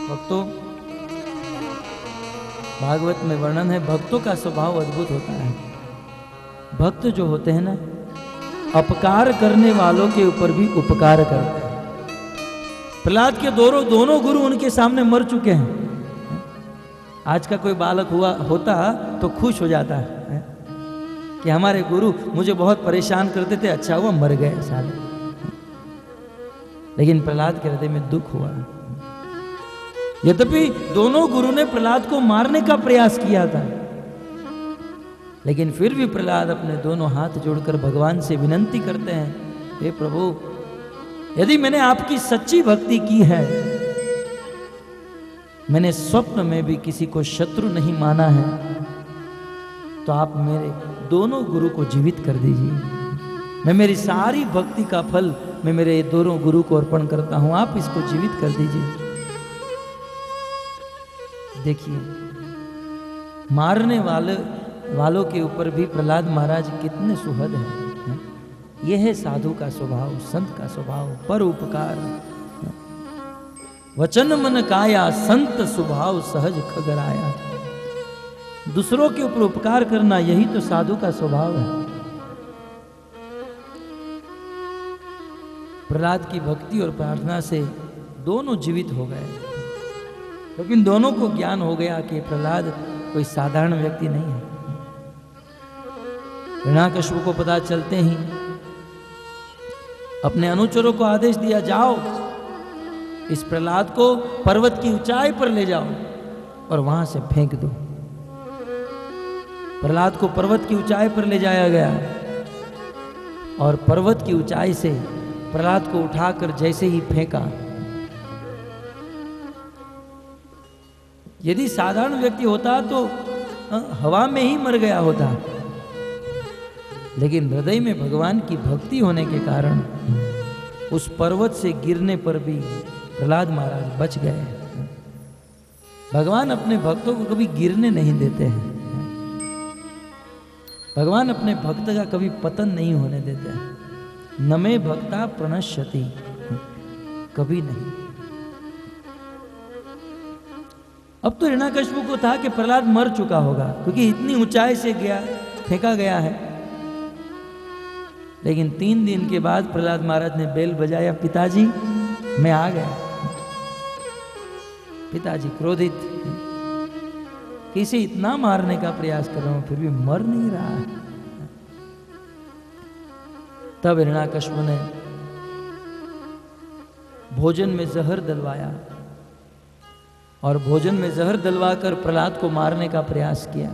भक्तों, भागवत में वर्णन है, भक्तों का स्वभाव अद्भुत होता है। भक्त जो होते हैं ना, अपकार करने वालों के ऊपर भी उपकार करते हैं। प्रहलाद के दोनों गुरु उनके सामने मर चुके हैं। आज का कोई बालक होता तो खुश हो जाता है कि हमारे गुरु मुझे बहुत परेशान करते थे, अच्छा हुआ मर गए साले। लेकिन प्रहलाद के हृदय में दुख हुआ। यद्यपि दोनों गुरु ने प्रहलाद को मारने का प्रयास किया था, लेकिन फिर भी प्रहलाद अपने दोनों हाथ जोड़कर भगवान से विनंती करते हैं, हे प्रभु, यदि मैंने आपकी सच्ची भक्ति की है, मैंने स्वप्न में भी किसी को शत्रु नहीं माना है, तो आप मेरे दोनों गुरु को जीवित कर दीजिए। मैं मेरी सारी भक्ति का फल मैं मेरे दोनों गुरु को अर्पण करता हूं, आप इसको जीवित कर दीजिए। देखिए, मारने वालों के ऊपर भी प्रहलाद महाराज कितने सुहृद हैं। यह है साधु का स्वभाव, संत का स्वभाव, पर उपकार वचन मन काया, संत स्वभाव सहज खगराया। दूसरों के ऊपर उपकार करना, यही तो साधु का स्वभाव है। प्रहलाद की भक्ति और प्रार्थना से दोनों जीवित हो गए, लेकिन दोनों को ज्ञान हो गया कि प्रहलाद कोई साधारण व्यक्ति नहीं है। हिरण्याकश्यप को पता चलते ही अपने अनुचरों को आदेश दिया, जाओ इस प्रहलाद को पर्वत की ऊंचाई पर ले जाओ और वहां से फेंक दो। प्रहलाद को पर्वत की ऊंचाई पर ले जाया गया और पर्वत की ऊंचाई से प्रहलाद को उठाकर जैसे ही फेंका, यदि साधारण व्यक्ति होता तो हवा में ही मर गया होता, लेकिन हृदय में भगवान की भक्ति होने के कारण उस पर्वत से गिरने पर भी प्रहलाद महाराज बच गए। भगवान अपने भक्तों को कभी गिरने नहीं देते हैं। भगवान अपने भक्त का कभी पतन नहीं होने देते हैं। नमे भक्ता प्रणश्यति, कभी नहीं। अब तो हिरण्याकश्यप को था कि प्रहलाद मर चुका होगा, क्योंकि इतनी ऊंचाई से फेंका गया है। लेकिन 3 दिन के बाद प्रहलाद महाराज ने बेल बजाया, पिताजी मैं आ गया। पिताजी क्रोधित, किसे इतना मारने का प्रयास कर रहा हूं फिर भी मर नहीं रहा है। तब हिरण्याकश्यप ने भोजन में जहर डलवाया और भोजन में जहर डलवाकर प्रहलाद को मारने का प्रयास किया।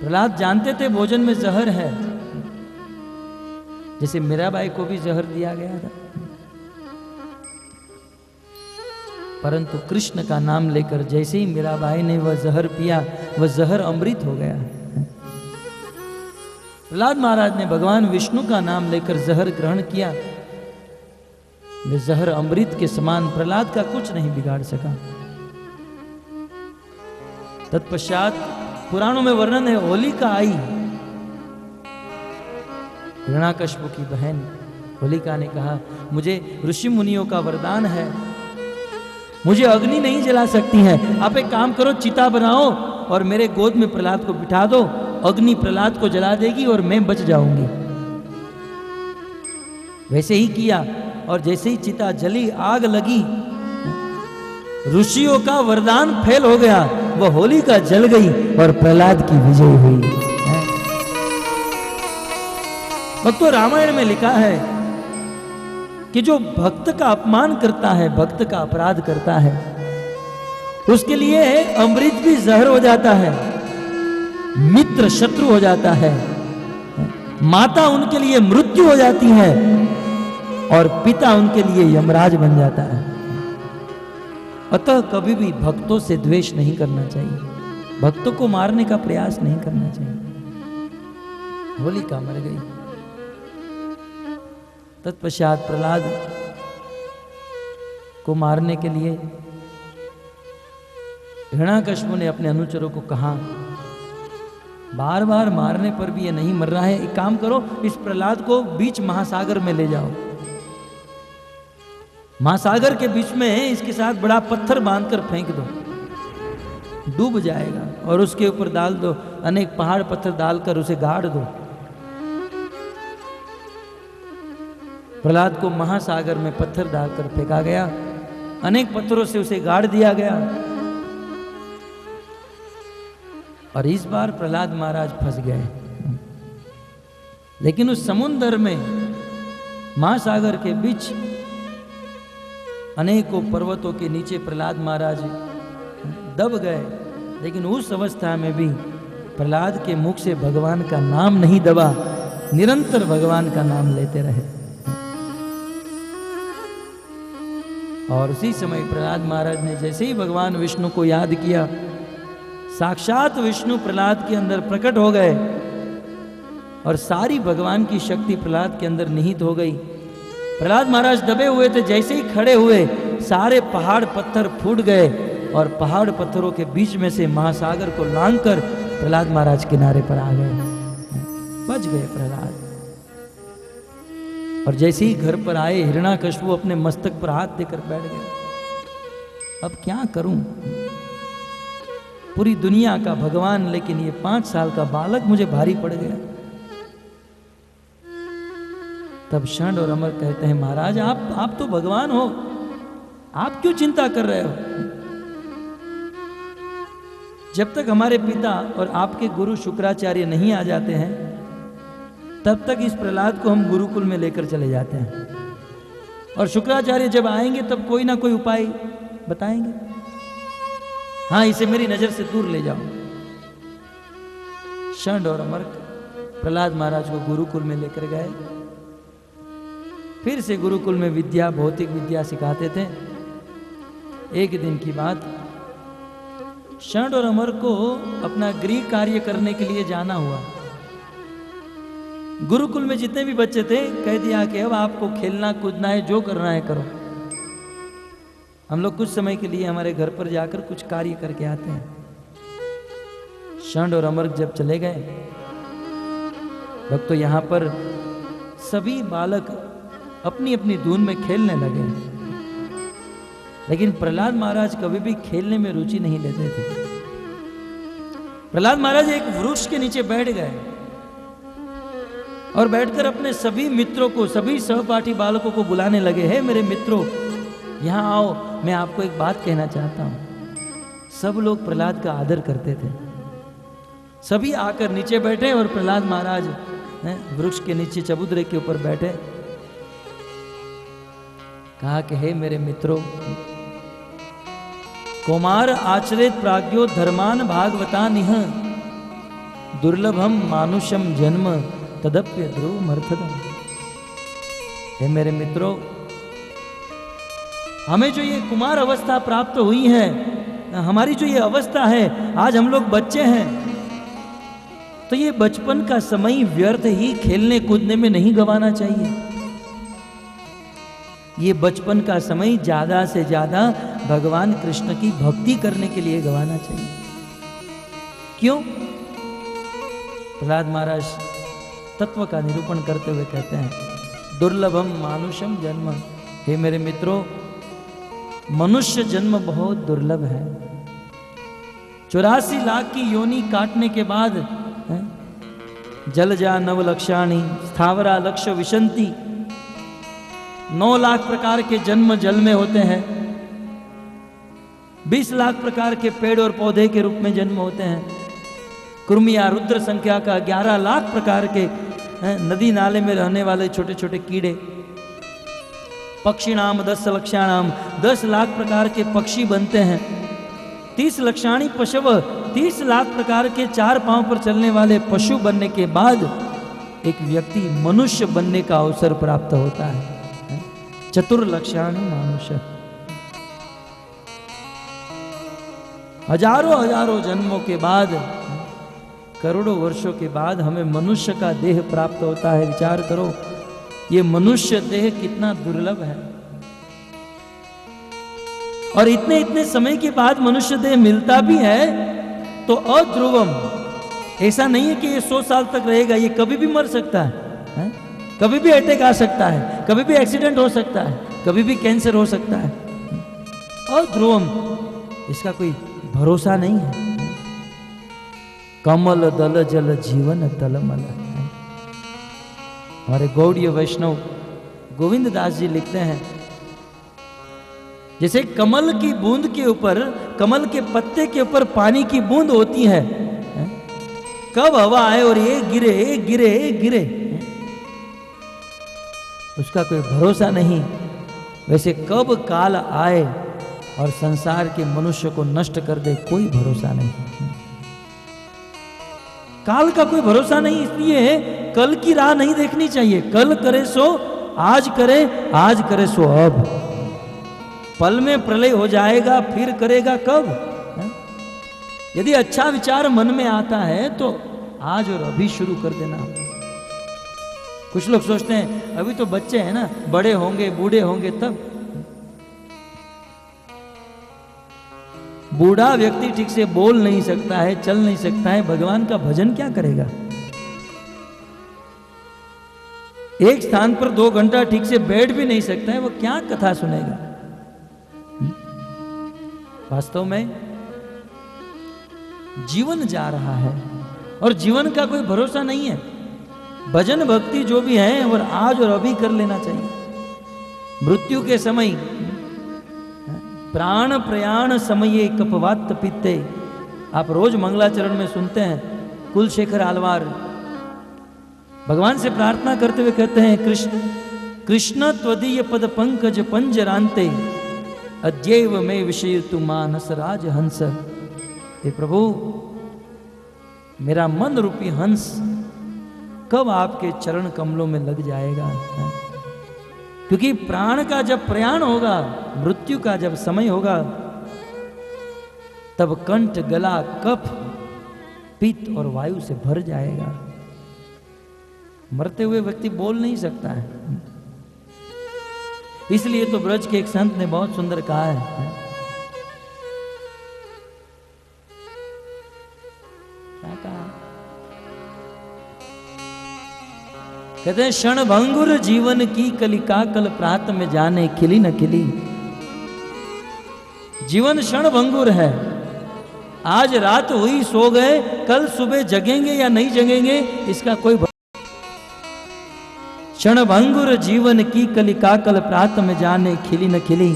प्रहलाद जानते थे भोजन में जहर है, जैसे मीराबाई को भी जहर दिया गया था, परंतु कृष्ण का नाम लेकर जैसे ही मीराबाई ने वह जहर पिया, वह जहर अमृत हो गया। प्रहलाद महाराज ने भगवान विष्णु का नाम लेकर जहर ग्रहण किया, वे जहर अमृत के समान, प्रहलाद का कुछ नहीं बिगाड़ सका। तत्पश्चात पुराणों में वर्णन है, होलिका आई, हिरण्याकश्यप की बहन होलिका ने कहा, मुझे ऋषि मुनियों का वरदान है, मुझे अग्नि नहीं जला सकती है, आप एक काम करो, चिता बनाओ और मेरे गोद में प्रहलाद को बिठा दो, अग्नि प्रहलाद को जला देगी और मैं बच जाऊंगी। वैसे ही किया और जैसे ही चिता जली, आग लगी, ऋषियों का वरदान फेल हो गया, वह होलिका जल गई और प्रहलाद की विजय हुई। भक्तों, रामायण में लिखा है कि जो भक्त का अपमान करता है, भक्त का अपराध करता है, उसके लिए अमृत भी जहर हो जाता है, मित्र शत्रु हो जाता है, माता उनके लिए मृत्यु हो जाती है और पिता उनके लिए यमराज बन जाता है। अतः कभी भी भक्तों से द्वेष नहीं करना चाहिए, भक्तों को मारने का प्रयास नहीं करना चाहिए। होलिका मर गई। तत्पश्चात प्रहलाद को मारने के लिए हिरण्याकश्यप ने अपने अनुचरों को कहा, बार बार मारने पर भी ये नहीं मर रहा है, एक काम करो, इस प्रहलाद को बीच महासागर में ले जाओ, महासागर के बीच में इसके साथ बड़ा पत्थर बांधकर फेंक दो, डूब जाएगा, और उसके ऊपर डाल दो, अनेक पहाड़ पत्थर डालकर उसे गाड़ दो। प्रहलाद को महासागर में पत्थर डालकर फेंका गया, अनेक पत्थरों से उसे गाड़ दिया गया। और इस बार प्रहलाद महाराज फंस गए। लेकिन उस समुद्र में, महासागर के बीच अनेकों पर्वतों के नीचे प्रहलाद महाराज दब गए। लेकिन उस अवस्था में भी प्रहलाद के मुख से भगवान का नाम नहीं दबा, निरंतर भगवान का नाम लेते रहे। और उसी समय प्रहलाद महाराज ने जैसे ही भगवान विष्णु को याद किया, साक्षात विष्णु प्रहलाद के अंदर प्रकट हो गए और सारी भगवान की शक्ति प्रहलाद के अंदर निहित हो गई। प्रहलाद महाराज दबे हुए थे, जैसे ही खड़े हुए सारे पहाड़ पत्थर फूट गए और पहाड़ पत्थरों के बीच में से महासागर को लांघकर प्रहलाद महाराज किनारे पर आ गए। बच गए प्रहलाद। और जैसे ही घर पर आए, हिरण्याकश्यप अपने मस्तक पर हाथ देकर बैठ गए। अब क्या करूं, पूरी दुनिया का भगवान, लेकिन ये 5 साल का बालक मुझे भारी पड़ गया। तब षंड और अमर कहते हैं, महाराज आप तो भगवान हो, आप क्यों चिंता कर रहे हो? जब तक हमारे पिता और आपके गुरु शुक्राचार्य नहीं आ जाते हैं, तब तक इस प्रहलाद को हम गुरुकुल में लेकर चले जाते हैं। और शुक्राचार्य जब आएंगे तब कोई ना कोई उपाय बताएंगे। हाँ, इसे मेरी नजर से दूर ले जाओ। षंड और अमर प्रहलाद महाराज को गुरुकुल में लेकर गए। फिर से गुरुकुल में विद्या, भौतिक विद्या सिखाते थे। एक दिन की बात, षंड और अमर को अपना गृह कार्य करने के लिए जाना हुआ। गुरुकुल में जितने भी बच्चे थे, कह दिया कि अब आपको खेलना कूदना है, जो करना है करो। हम लोग कुछ समय के लिए हमारे घर पर जाकर कुछ कार्य करके आते हैं। षंड और अमर जब चले गए, भक्त तो यहां पर सभी बालक अपनी अपनी धुन में खेलने लगे। लेकिन प्रहलाद महाराज कभी भी खेलने में रुचि नहीं लेते थे। प्रहलाद महाराज एक वृक्ष के नीचे बैठ गए और बैठकर अपने सभी मित्रों को, सभी सहपाठी बालकों को बुलाने लगे। हे मेरे मित्रों, यहां आओ, मैं आपको एक बात कहना चाहता हूं। सब लोग प्रहलाद का आदर करते थे। सभी आकर नीचे बैठे और प्रहलाद महाराज वृक्ष के नीचे चबूतरे के ऊपर बैठे। कहा कि हे मेरे मित्रों, कौमार आचरित प्राज्ञो धर्मान भागवता निह दुर्लभम मानुषम जन्म तदप्य ध्रुव मर्थदम। हे मेरे मित्रों, हमें जो ये कुमार अवस्था प्राप्त हुई है, हमारी जो ये अवस्था है, आज हम लोग बच्चे हैं, तो ये बचपन का समय व्यर्थ ही खेलने कूदने में नहीं गंवाना चाहिए। ये बचपन का समय ज्यादा से ज्यादा भगवान कृष्ण की भक्ति करने के लिए गंवाना चाहिए। क्यों? प्रहलाद महाराज तत्व का निरूपण करते हुए कहते हैं, दुर्लभम मानुषम जन्म। हे मेरे मित्रों, मनुष्य जन्म बहुत दुर्लभ है। 84 लाख की योनि काटने के बाद जलजा नवलक्षाणी स्थावरा लक्ष्य विशंति, 9 लाख प्रकार के जन्म जल में होते हैं। 20 लाख प्रकार के पेड़ और पौधे के रूप में जन्म होते हैं। कुर्मिया रुद्र संख्या का 11 लाख प्रकार के नदी नाले में रहने वाले छोटे छोटे कीड़े। पक्षिणाम 10 लक्षाणाम, 10 लाख प्रकार के पक्षी बनते हैं। 30 लक्षाणी पशु, 30 लाख प्रकार के 4 पांव पर चलने वाले पशु बनने के बाद एक व्यक्ति मनुष्य बनने का अवसर प्राप्त होता है। चतुर्लक्षाणी मनुष्य। हजारों हजारों जन्मों के बाद, करोड़ों वर्षों के बाद हमें मनुष्य का देह प्राप्त होता है। विचार करो, ये मनुष्य देह कितना दुर्लभ है। और इतने इतने समय के बाद मनुष्य देह मिलता भी है तो अध्रुवम। ऐसा नहीं है कि ये 100 साल तक रहेगा, ये कभी भी मर सकता है, कभी भी अटैक आ सकता है, कभी भी एक्सीडेंट हो सकता है, कभी भी कैंसर हो सकता है। अध्रुवम, इसका कोई भरोसा नहीं है। कमल दल जल जीवन तलमल। हमारे गौड़ीय वैष्णव गोविंद दास जी लिखते हैं, जैसे कमल की बूंद के ऊपर, कमल के पत्ते के ऊपर पानी की बूंद होती है, कब हवा आए और ये गिरे गिरे गिरे, उसका कोई भरोसा नहीं। वैसे कब काल आए और संसार के मनुष्य को नष्ट कर दे, कोई भरोसा नहीं। काल का कोई भरोसा नहीं, इसलिए कल की राह नहीं देखनी चाहिए। कल करे सो आज करे, आज करे सो अब। पल में प्रलय हो जाएगा, फिर करेगा कब? यदि अच्छा विचार मन में आता है तो आज और अभी शुरू कर देना। कुछ लोग सोचते हैं अभी तो बच्चे हैं ना, बड़े होंगे बूढ़े होंगे तब। बूढ़ा व्यक्ति ठीक से बोल नहीं सकता है, चल नहीं सकता है, भगवान का भजन क्या करेगा? एक स्थान पर 2 घंटा ठीक से बैठ भी नहीं सकता है, वो क्या कथा सुनेगा? वास्तव में जीवन जा रहा है और जीवन का कोई भरोसा नहीं है। भजन भक्ति जो भी है वो आज और अभी कर लेना चाहिए। मृत्यु के समय प्राण प्रयाण समये कपवात पित्ते, आप रोज मंगलाचरण में सुनते हैं। कुलशेखर आलवार भगवान से प्रार्थना करते हुए कहते हैं, कृष्ण कृष्ण त्वदीय पद पंकज पंजरांते अद्यैव में विषय तु मानस राज हंस। हे प्रभु, मेरा मन रूपी हंस कब आपके चरण कमलों में लग जाएगा? क्योंकि प्राण का जब प्रयाण होगा, मृत्यु का जब समय होगा, तब कंठ गला कफ पित्त और वायु से भर जाएगा। मरते हुए व्यक्ति बोल नहीं सकता है। इसलिए तो ब्रज के एक संत ने बहुत सुंदर कहा है, क्या कहा? कहते हैं, क्षण भंगुर जीवन की कलिका कल प्रात में जाने खिली न खिली। जीवन क्षण भंगुर है। आज रात हुई सो गए, कल सुबह जगेंगे या नहीं जगेंगे इसका कोई क्षण भंगुर जीवन की कलिका कल प्रात में जाने खिली न खिली।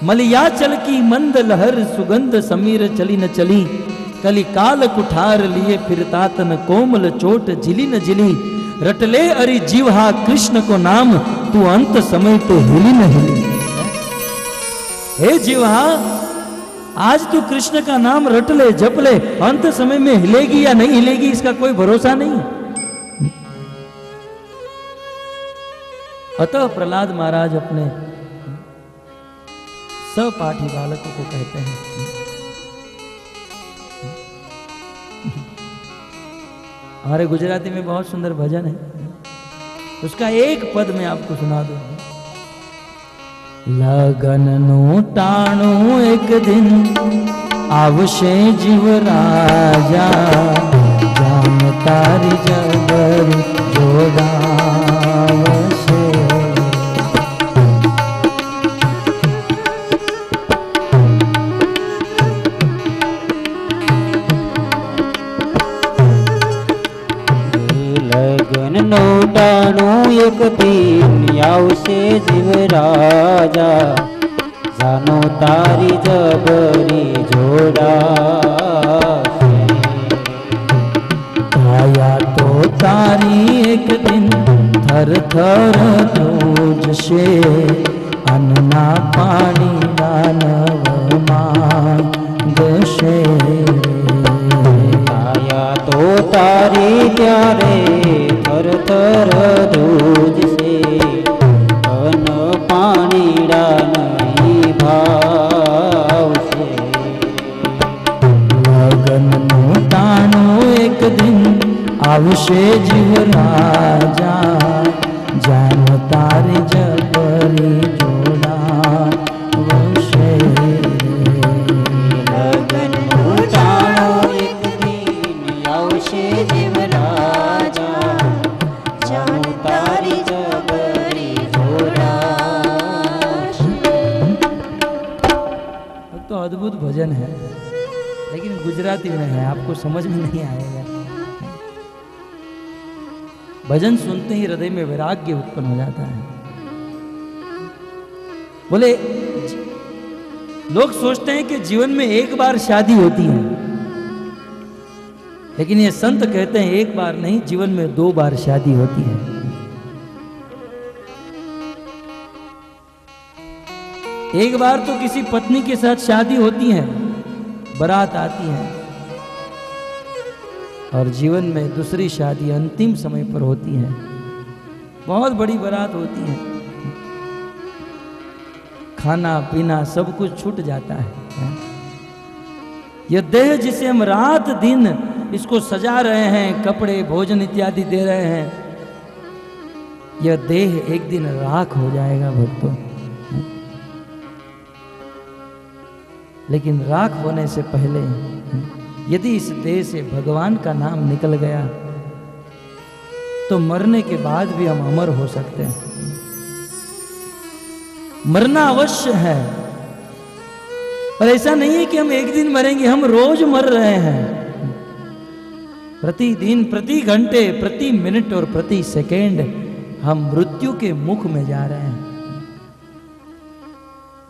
मलियाचल की मंद लहर सुगंध समीर चली न चली। कलिकाल कुठार लिए फिरता तन कोमल चोट झिली न झिली। रटले अरि जीवहा कृष्ण को नाम, तू अंत समय तो हिली न हिली। हे जीवहा, आज तू कृष्ण का नाम रट ले, जप ले, अंत समय में हिलेगी या नहीं हिलेगी इसका कोई भरोसा नहीं। अतः प्रहलाद महाराज अपने सहपाठी बालकों को कहते हैं, हमारे गुजराती में बहुत सुंदर भजन है, उसका एक पद मैं आपको सुना दूं। लगन नु टाणु एक दिन आवशे जीव राजा, जान तारी जबर जोड़ावशे। નોટાણું એક દિન આવશે જીવ રાજા, જાનો તારી જબરી જોડાશે। आया तो तारी एक दिन थर थर ध्रुजशे, अन्ना पानी दानव मांगशे। आया तो तारी प्यारे थर थर दूजसे, अन पाणीड़ा नहीं भावशे। लगन नु टाणु एक दिन आवशे जीव राजा, जान तारी जबरी जोड़ावशे। लगन नु टाणु एक दिन आवशे जीव राजा, जान तारी जबरी जोड़ाशे। तो अद्भुत भजन है, लेकिन गुजराती में है, आपको समझ में नहीं आएगा। भजन सुनते ही हृदय में वैराग्य उत्पन्न हो जाता है। बोले लोग सोचते हैं कि जीवन में एक बार शादी होती है, लेकिन ये संत कहते हैं एक बार नहीं, जीवन में 2 बार शादी होती है। एक बार तो किसी पत्नी के साथ शादी होती है, बारात आती है, और जीवन में दूसरी शादी अंतिम समय पर होती है, बहुत बड़ी बारात होती है, खाना पीना सब कुछ छूट जाता है। यह देह जिसे हम रात दिन इसको सजा रहे हैं, कपड़े भोजन इत्यादि दे रहे हैं, यह देह एक दिन राख हो जाएगा भक्तों। लेकिन राख होने से पहले यदि इस देह से भगवान का नाम निकल गया तो मरने के बाद भी हम अमर हो सकते हैं। मरना अवश्य है, और ऐसा नहीं है कि हम एक दिन मरेंगे, हम रोज मर रहे हैं। प्रतिदिन, प्रति घंटे, प्रति मिनट और प्रति सेकेंड हम मृत्यु के मुख में जा रहे हैं।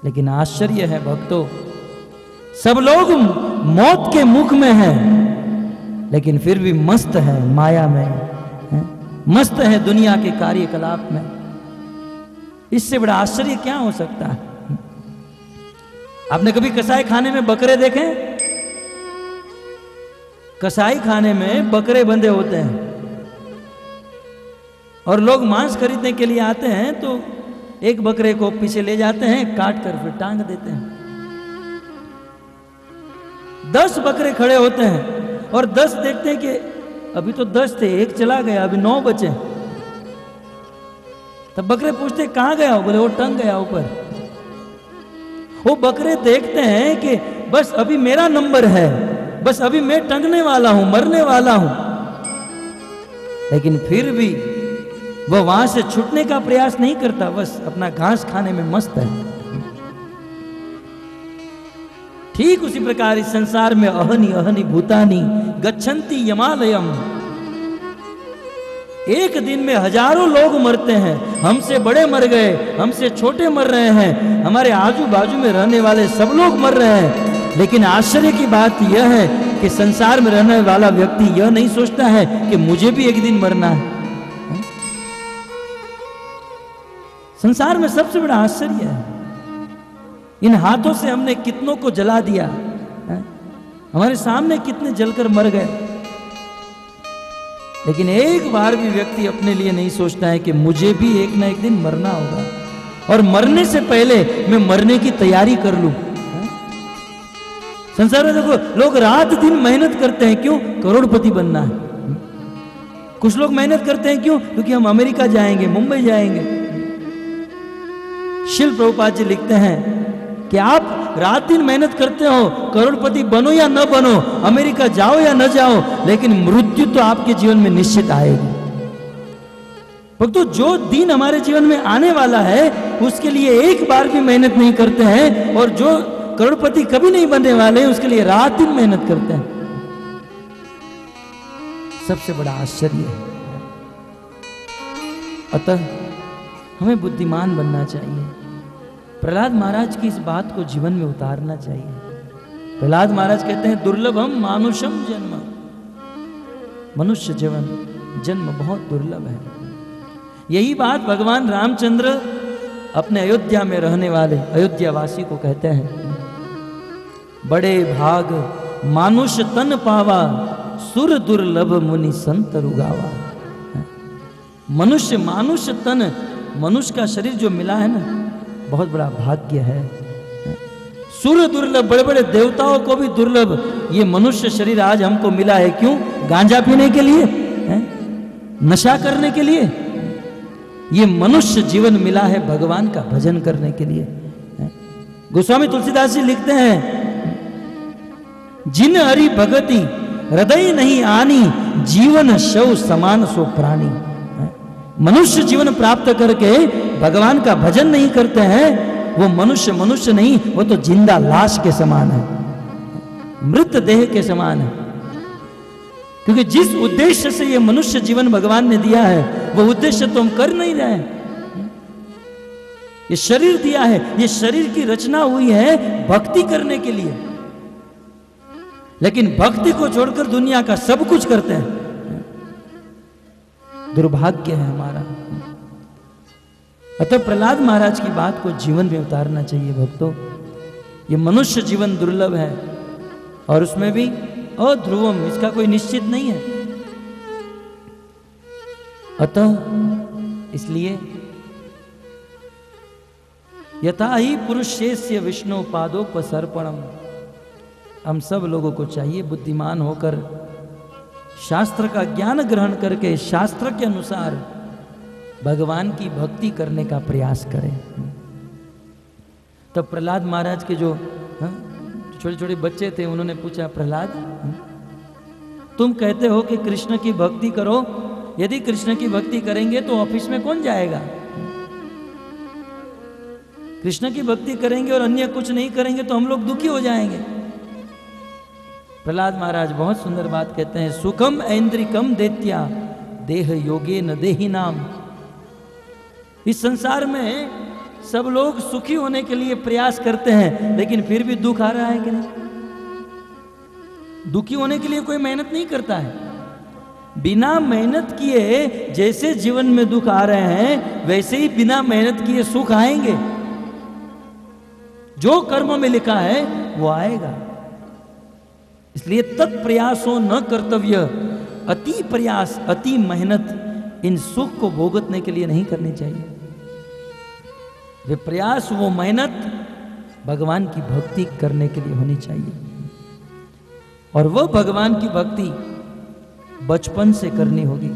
लेकिन आश्चर्य है भक्तों, सब लोग मौत के मुख में हैं, लेकिन फिर भी मस्त है माया में, है? मस्त है दुनिया के कार्यकलाप में। इससे बड़ा आश्चर्य क्या हो सकता है? आपने कभी कसाई खाने में बकरे देखे? कसाई खाने में बकरे बंधे होते हैं और लोग मांस खरीदने के लिए आते हैं तो एक बकरे को पीछे ले जाते हैं, काट कर फिर टांग देते हैं। 10 बकरे खड़े होते हैं और 10 देखते हैं कि अभी तो 10 थे, एक चला गया, अभी 9 बचे। तब बकरे पूछते कहां गया हो? बोले वो टंग गया ऊपर। वो बकरे देखते हैं कि बस अभी मेरा नंबर है, बस अभी मैं टंगने वाला हूं, मरने वाला हूं, लेकिन फिर भी वह वहां से छूटने का प्रयास नहीं करता, बस अपना घास खाने में मस्त है। ठीक उसी प्रकार इस संसार में अहनि अहनि भूतानि गच्छन्ति यमालयम, एक दिन में हजारों लोग मरते हैं। हमसे बड़े मर गए, हमसे छोटे मर रहे हैं, हमारे आजू बाजू में रहने वाले सब लोग मर रहे हैं। लेकिन आश्चर्य की बात यह है कि संसार में रहने वाला व्यक्ति यह नहीं सोचता है कि मुझे भी एक दिन मरना है। संसार में सबसे बड़ा आश्चर्य है, इन हाथों से हमने कितनों को जला दिया है? हमारे सामने कितने जलकर मर गए, लेकिन एक बार भी व्यक्ति अपने लिए नहीं सोचता है कि मुझे भी एक ना एक दिन मरना होगा, और मरने से पहले मैं मरने की तैयारी कर लूं। संसार में देखो, लोग रात दिन मेहनत करते हैं, क्यों? करोड़पति बनना है। कुछ लोग मेहनत करते हैं क्यों? क्योंकि हम अमेरिका जाएंगे, मुंबई जाएंगे। शिल प्रभुपाद जी लिखते हैं कि आप रात दिन मेहनत करते हो, करोड़पति बनो या न बनो, अमेरिका जाओ या न जाओ, लेकिन मृत्यु तो आपके जीवन में निश्चित आएगी। भक्तों, जो दिन हमारे जीवन में आने वाला है उसके लिए एक बार भी मेहनत नहीं करते हैं, और जो करोड़पति कभी नहीं बनने वाले उसके लिए रात दिन मेहनत करते हैं। सबसे बड़ा आश्चर्य है। अतः हमें बुद्धिमान बनना चाहिए। प्रहलाद महाराज की इस बात को जीवन में उतारना चाहिए। प्रहलाद महाराज कहते हैं, दुर्लभम मानुषम जन्म, मनुष्य जीवन जन्म बहुत दुर्लभ है। यही बात भगवान रामचंद्र अपने अयोध्या में रहने वाले अयोध्यावासी को कहते हैं, बड़े भाग मानुष तन पावा, सुर दुर्लभ मुनि संत रुगावा। मनुष्य, मानुष तन, मनुष्य का शरीर जो मिला है ना, बहुत बड़ा भाग्य है। सुर दुर्लभ, बड़े बड़े देवताओं को भी दुर्लभ ये मनुष्य शरीर आज हमको मिला है। क्यों? गांजा पीने के लिए, नशा करने के लिए? ये मनुष्य जीवन मिला है भगवान का भजन करने के लिए। गोस्वामी तुलसीदास जी लिखते हैं, जिन हरि भगति हृदय नहीं आनी, जीवन शव समान सो प्राणी। मनुष्य जीवन प्राप्त करके भगवान का भजन नहीं करते हैं, वो मनुष्य मनुष्य नहीं, वो तो जिंदा लाश के समान है, मृत देह के समान है। क्योंकि जिस उद्देश्य से ये मनुष्य जीवन भगवान ने दिया है, वो उद्देश्य तो हम कर नहीं रहे। ये शरीर दिया है, ये शरीर की रचना हुई है भक्ति करने के लिए, लेकिन भक्ति को छोड़कर दुनिया का सब कुछ करते हैं। दुर्भाग्य है हमारा। अतः प्रहलाद महाराज की बात को जीवन में उतारना चाहिए भक्तों। ये मनुष्य जीवन दुर्लभ है और उसमें भी अध्रुवम, इसका कोई निश्चित नहीं है। अतः इसलिए यथा ही पुरुषेस्य विष्णु पादोपसर्पणम, हम सब लोगों को चाहिए बुद्धिमान होकर शास्त्र का ज्ञान ग्रहण करके शास्त्र के अनुसार भगवान की भक्ति करने का प्रयास करें। तब प्रहलाद महाराज के जो छोटे छोटे बच्चे थे, उन्होंने पूछा, प्रहलाद तुम कहते हो कि कृष्ण की भक्ति करो, यदि कृष्ण की भक्ति करेंगे तो ऑफिस में कौन जाएगा? कृष्ण की भक्ति करेंगे और अन्य कुछ नहीं करेंगे तो हम लोग दुखी हो जाएंगे। प्रहलाद महाराज बहुत सुंदर बात कहते हैं, सुखम ऐन्द्रिकम देत्या देह योगे न देहि नाम। इस संसार में सब लोग सुखी होने के लिए प्रयास करते हैं, लेकिन फिर भी दुख आ रहा है कि नहीं? दुखी होने के लिए कोई मेहनत नहीं करता है। बिना मेहनत किए जैसे जीवन में दुख आ रहे हैं, वैसे ही बिना मेहनत किए सुख आएंगे। जो कर्म में लिखा है वो आएगा। इसलिए तत्प्रयासो न कर्तव्य, अति प्रयास अति मेहनत इन सुख को भोगतने के लिए नहीं करनी चाहिए। वे प्रयास वो मेहनत भगवान की भक्ति करने के लिए होनी चाहिए, और वह भगवान की भक्ति बचपन से करनी होगी।